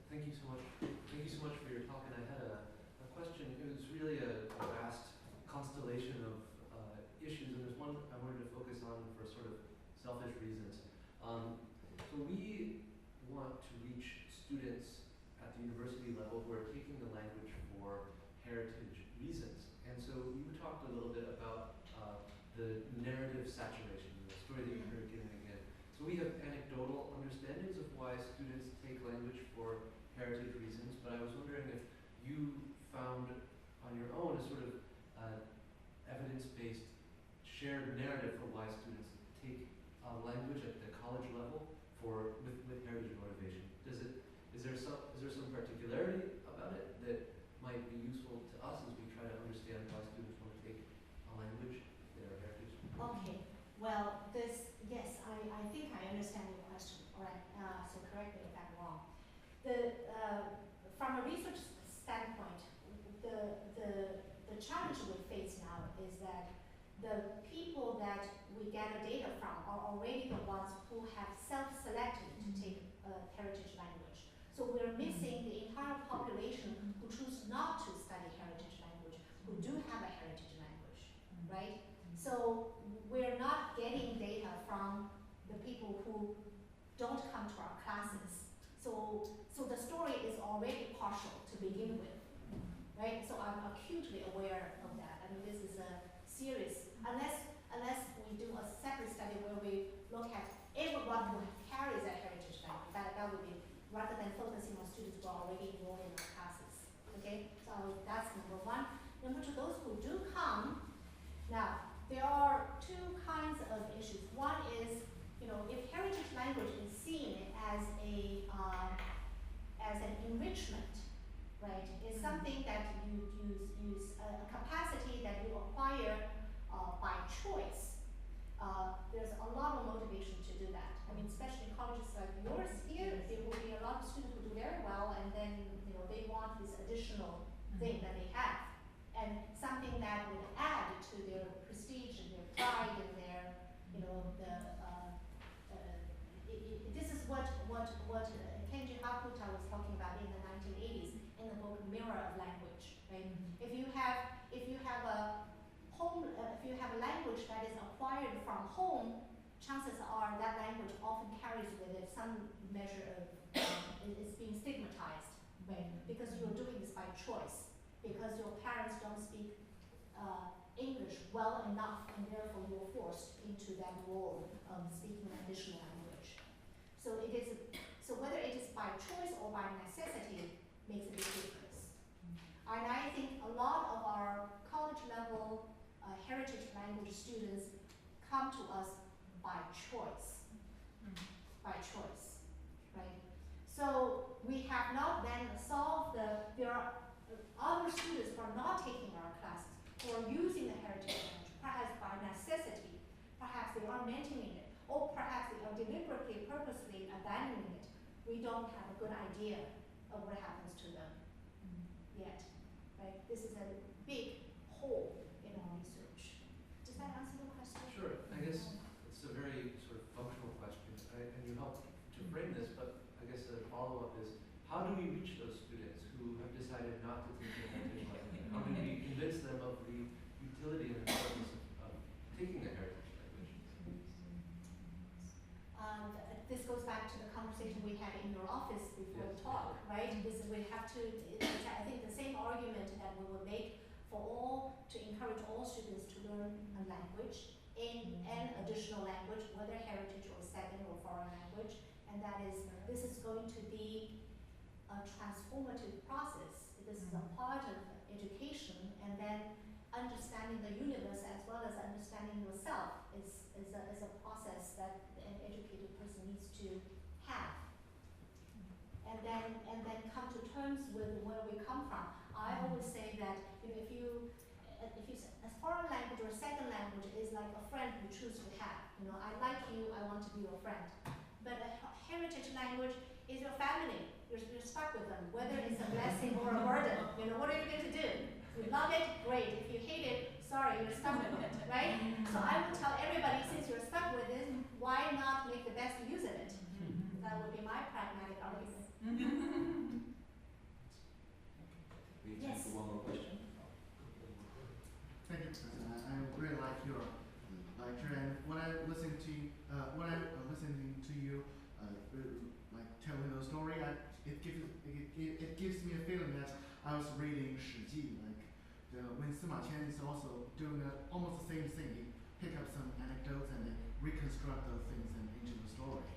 Thank you so much. Thank you so much for your talk. And I had a question. It was really a vast constellation of issues, and there's one I wanted to focus on for sort of selfish reasons. So we want to reach students at the the university level who are taking the language for heritage reasons. And so you talked a little bit about the narrative saturation, the story that you heard again and again. So we have anecdotal understandings of why students take language for heritage reasons, but I was wondering if you found on your own a sort of evidence-based shared narrative for why students take language at the college level with heritage motivation. Is there some particularity about it that might be useful to us as we try to understand why students want to take a language that are heritage? Okay. Well, yes, I think I understand your question. All right. So correct me if I'm wrong. From a research standpoint, the challenge we face now is that the people that we gather data from are already the ones who have self-selected to take a heritage language. So we're missing the entire population who choose not to study heritage language, who do have a heritage language, right? So we're not getting data from the people who don't come to our classes. So the story is already partial to begin with, right? So I'm acutely aware of that. I mean, this is a serious, unless we do a separate study where we look at everyone who carries a heritage language, that would be, rather than focusing on students who are already enrolled in our classes. Okay, so that's number one. Number two, those who do come, now there are two kinds of issues. One is, if heritage language is seen as an enrichment, right? It's something that you use a capacity that you acquire by choice. There's a lot of motivation to do that. I mean, especially in colleges like yours here, there will be a lot of students who do very well, and then they want this additional thing that they have, and something that would add to their prestige and their pride and their, this is what Kenji Hakuta was talking about in the 1980s in the book Mirror of Language, right? If you have a language that is acquired from home, chances are that language often carries with it some measure of it's being stigmatized, right? Because you're doing this by choice, because your parents don't speak English well enough, and therefore you're forced into that role of speaking an additional language. So whether it is by choice or by necessity makes a big difference. And I think a lot of our college level heritage language students come to us by choice. By choice, right? So we have not then solved there are other students who are not taking our classes, who are using the heritage language, perhaps by necessity, perhaps they are maintaining it, or perhaps they are deliberately, purposely abandoning it. We don't have a good idea of what happens to them yet, right? This is a big hole in our research. Does that answer the question? Sure. I guess it's a very sort of functional question, and you helped to frame this, but I guess a follow-up is, how do we reach those students who have decided not to take the heritage language? How do we convince them of the utility and importance of taking the heritage language? This goes back to the conversation we had in your office before the talk, right? We have to, I think the same argument that we will make to encourage all students to learn a language, an additional language, whether heritage or second or foreign language, and that is, this is going to be a transformative process. This is a part of education, and then understanding the universe as well as understanding yourself is a process that an educated person needs to have. And then come to terms with where we come from. I always say that if you a foreign language or second language is like a friend you choose to have. I like you, I want to be your friend. But a heritage language is your family. You're stuck with them, whether it's a blessing or a burden. What are you going to do? If you love it, great. If you hate it, sorry, you're stuck with it, right? So I would tell everybody, since you're stuck with it, why not make the best use of it? That would be my pragmatic argument. We have time for one more question. Thank you, Professor. I really like your lecture, and when I listen to listening to you, like telling the story, it Sima Qian is also doing almost the same thing. He pick up some anecdotes and then reconstruct those things into the story.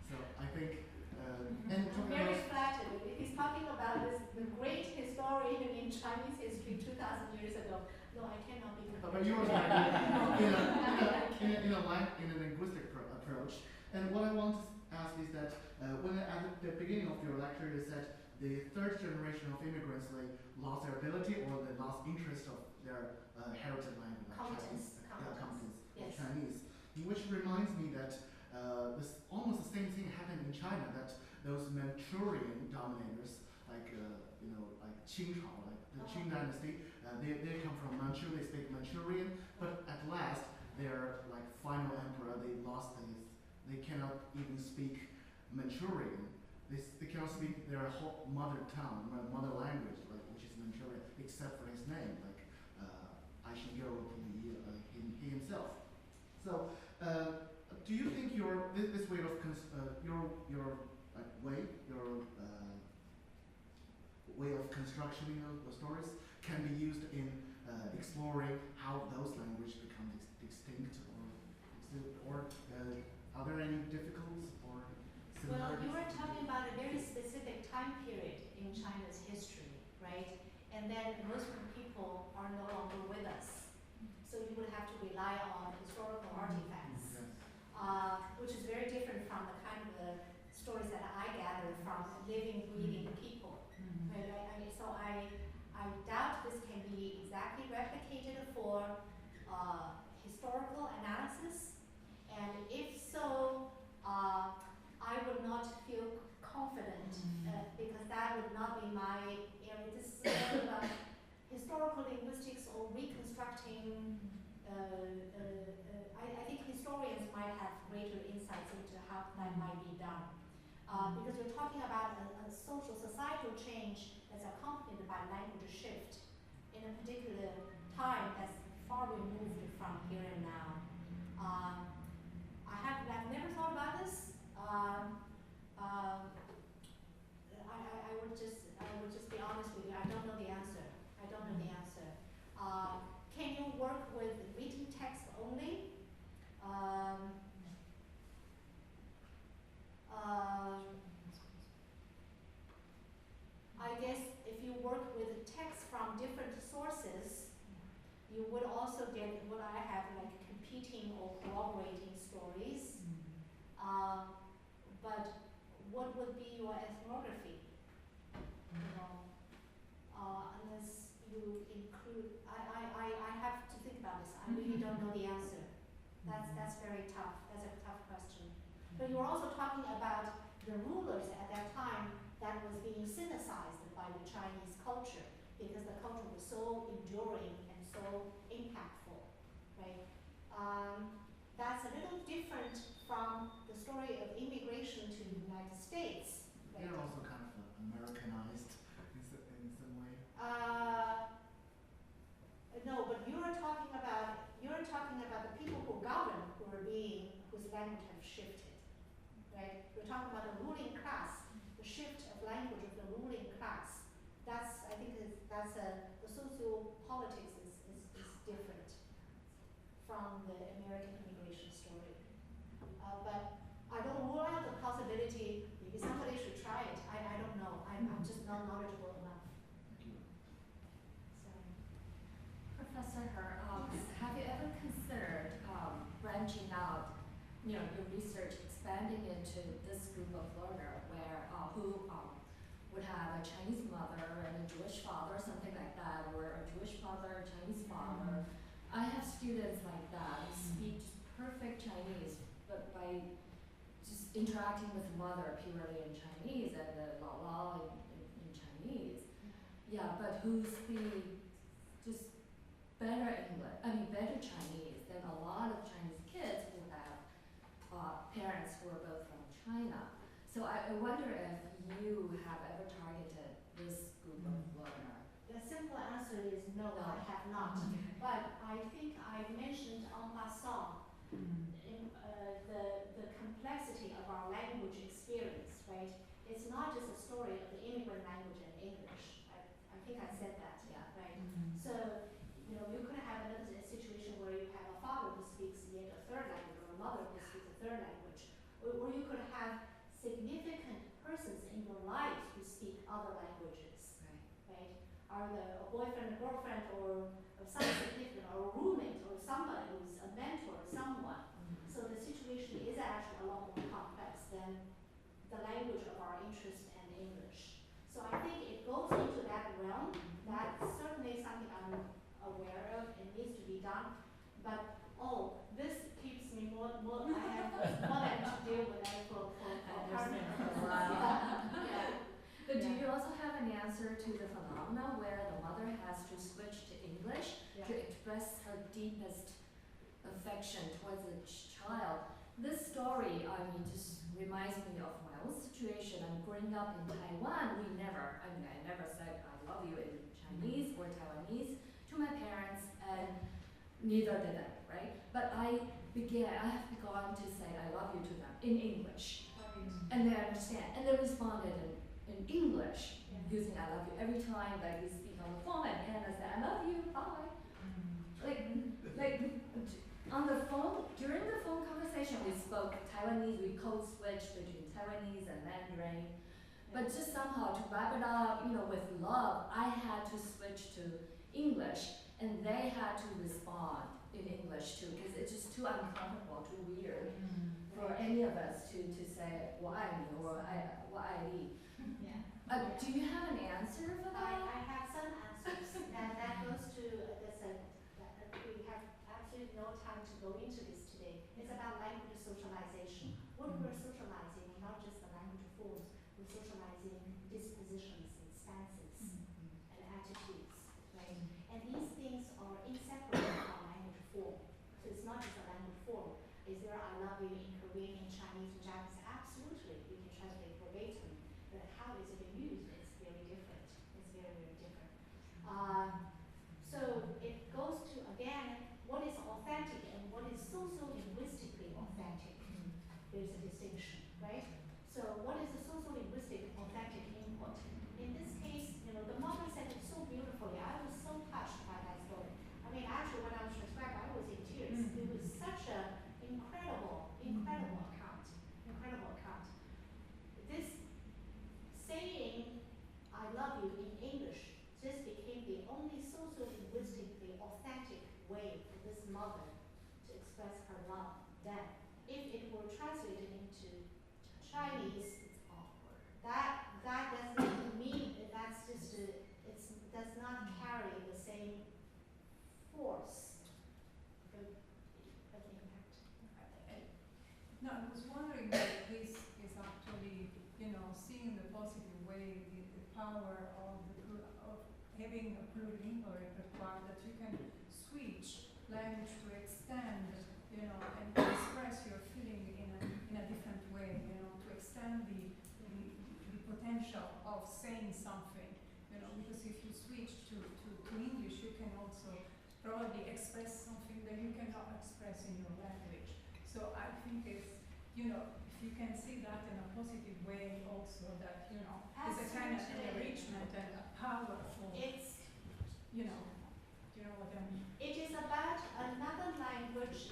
So I think, and I'm very flattered. He's talking about this, the great historian in Chinese history 2,000 years ago. No, I cannot be. but you were like, in a linguistic approach. And what I want to ask is that when at the beginning of your lecture you said the third generation of immigrants, they lost their ability or they lost interest of their heritage language, like Chinese, competence of Yes. Chinese. Which reminds me that this almost the same thing happened in China. That those Manchurian dominators, like like Qing Chao, like the Qing dynasty, they come from Manchuria. They speak Manchurian, but at last their like final emperor, they lost this. They cannot even speak Manchurian. They cannot speak their whole mother tongue, mother language, like which is Manchurian, except for his name, like Aishiguro he himself. So, do you think this way of way of construction the stories can be used in exploring how those languages become extinct or are there any difficulties or Well, similarities? you were talking about a very specific time period in China's history, right? And then most of the people are no longer with us. So you would have to rely on historical artifacts, Yes. which is very different from the kind of the stories that I gather from living, breathing people. Right? So I doubt this can be exactly replicated for historical analysis. And if so, I would not feel confident because that would not be my area. This is more about historical linguistics or reconstructing. I think historians might have greater insights into how that might be done. Because we're talking about a social societal change that's accompanied by language shift in a particular time that's far removed from here and now. I've never thought about this. I would just be honest with you. I don't know the answer. Can you work with written text only? I guess if you work with text from different sources, you would also get what I have, like competing or corroborating stories. But what would be your ethnography? Unless you include, I have to think about this. I really don't know the answer. That's very tough. That's a tough question. But you were also talking about the rulers at that time that was being synthesized by the Chinese culture because the culture was so enduring and so impactful, right? That's a little different from the story of immigration to the United States. Right? They're also kind of Americanized in some way. No, but you're talking about the people who govern whose language have shifted, right? We're talking about the ruling class, the shift of language of the ruling class. I think the sociopolitics is different from the American immigration story. But I don't rule out the possibility. Maybe somebody should try it. I don't know. I'm just not knowledgeable enough. Thank you. So. Professor He, have you ever considered branching out, your research, expanding into this group of learner who would have a Chinese mother and a Jewish father, something like that, or a Jewish mother, Chinese father? I have students like that who speak just perfect Chinese, but by just interacting with mother purely in Chinese and the la la in Chinese. Yeah, but who speak just better Chinese than a lot of Chinese kids who have parents who are both from China. So I wonder if you have ever targeted this group of learner. The simple answer is no, I have not. But I think I mentioned en passant the complexity of our language experience, right? It's not just a story of the immigrant language and English. I think I said that, Yeah. right? So third language. Or you could have significant persons in your life who speak other languages, right? Either a boyfriend, a girlfriend, or some significant, or a roommate, or somebody who's a mentor, someone. So the situation is actually a lot more complex than the language of our interest and English. So I think it goes into that realm. That's certainly something I'm aware of and needs to be done. But this keeps me more I have more than to deal with that for partner. But do you also have an answer to the phenomena where the mother has to switch to English to express her deepest affection towards the child? This story, just reminds me of my own situation. I'm growing up in Taiwan. I never said I love you in Chinese or Taiwanese to my parents, and neither did I, right? But I have begun to say I love you to them in English. And they understand. And they responded in English, using I love you every time that you speak on the phone, and Hannah said, I love you, bye. Like on the phone, during the phone conversation, we spoke Taiwanese, we code switched between Taiwanese and Mandarin. But just somehow to wrap it up, with love, I had to switch to English, and they had to respond in English too, because it's just too uncomfortable, too weird for any of us to say 我爱你 or 我爱你. Do you have an answer for that? I have some answers, and that goes to this. We have absolutely no time to go into this today. It's about language socialization. What we're socializing, not just the language forms, we're socializing dispositions and stances and attitudes, right? And these things are inseparable from language form. So it's not just a language form. Is there I love you in Korean, in Chinese, in Japanese? Absolutely, we can translate verbatim. But how is it used? It's very different. It's very, very different. So it goes to, again, what is authentic and what is socio-linguistically authentic. There's a distinction, right? So what is the socio-linguistic authentic input? In this case, the mother said it so beautifully. I was so touched by that story. Actually, when I was transcribed, I was in tears. It was such an incredible account. Incredible account. This saying, I love you in English, just became the only socio-linguistically authentic way for this mother to express her love. Then, if it were translated into Chinese, it's awkward. That doesn't mean that that's just it does not carry the same force of impact. No, I was wondering if this is actually, seeing the positive way, the power of having a plurilingual repertoire, that you can switch language to extend, and express your feeling in a different way, to extend the potential of saying something, because if you switch to English, you can also probably express something that you cannot express in your language. So I think it's, if you can see that in a positive way also, that, it's a kind of enrichment and a powerful, It's, do you know what I mean? it is about another language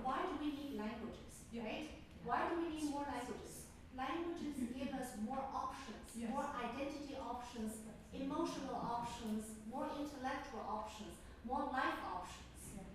why do we need languages, right? Why do we need more languages? Languages give us more options, more identity options, emotional options, more intellectual options, more life options.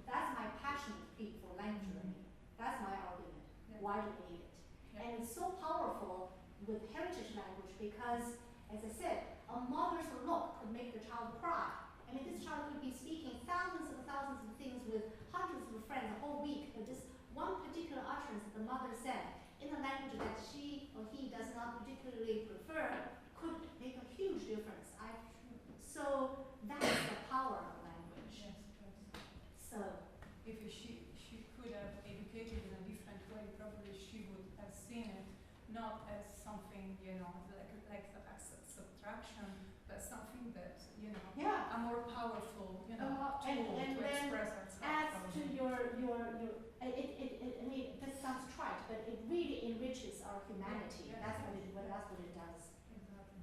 That's my passionate plea for language learning. That's my argument. Why do we need it? And it's so powerful with heritage language because, as I said, a mother's look could make the child cry. This child could be speaking thousands and thousands of things with hundreds of friends a whole week, but this one particular utterance that the mother said in a language that she or he does not particularly prefer could make a huge difference. So that's the power of language. Yes, So if she could have educated in a different way, probably she would have seen it not as something, like a subtraction, but something that, a more powerful, tool and to then express ourselves. adds to this sounds trite, but it really enriches our humanity. That's what it does. Exactly.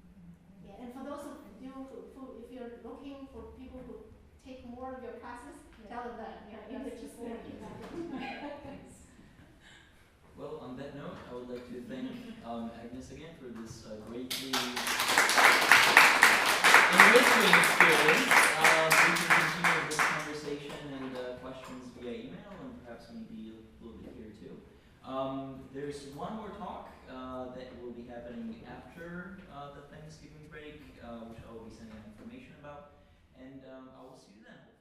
Yeah, and for those of you who if you're looking for people who take more of your classes, tell them that English is very important. like to thank Agnes again for this greatly enriching experience. We can continue this conversation and questions via email, and perhaps maybe a little bit here too. There's one more talk that will be happening after the Thanksgiving break, which I will be sending information about, and I will see you then.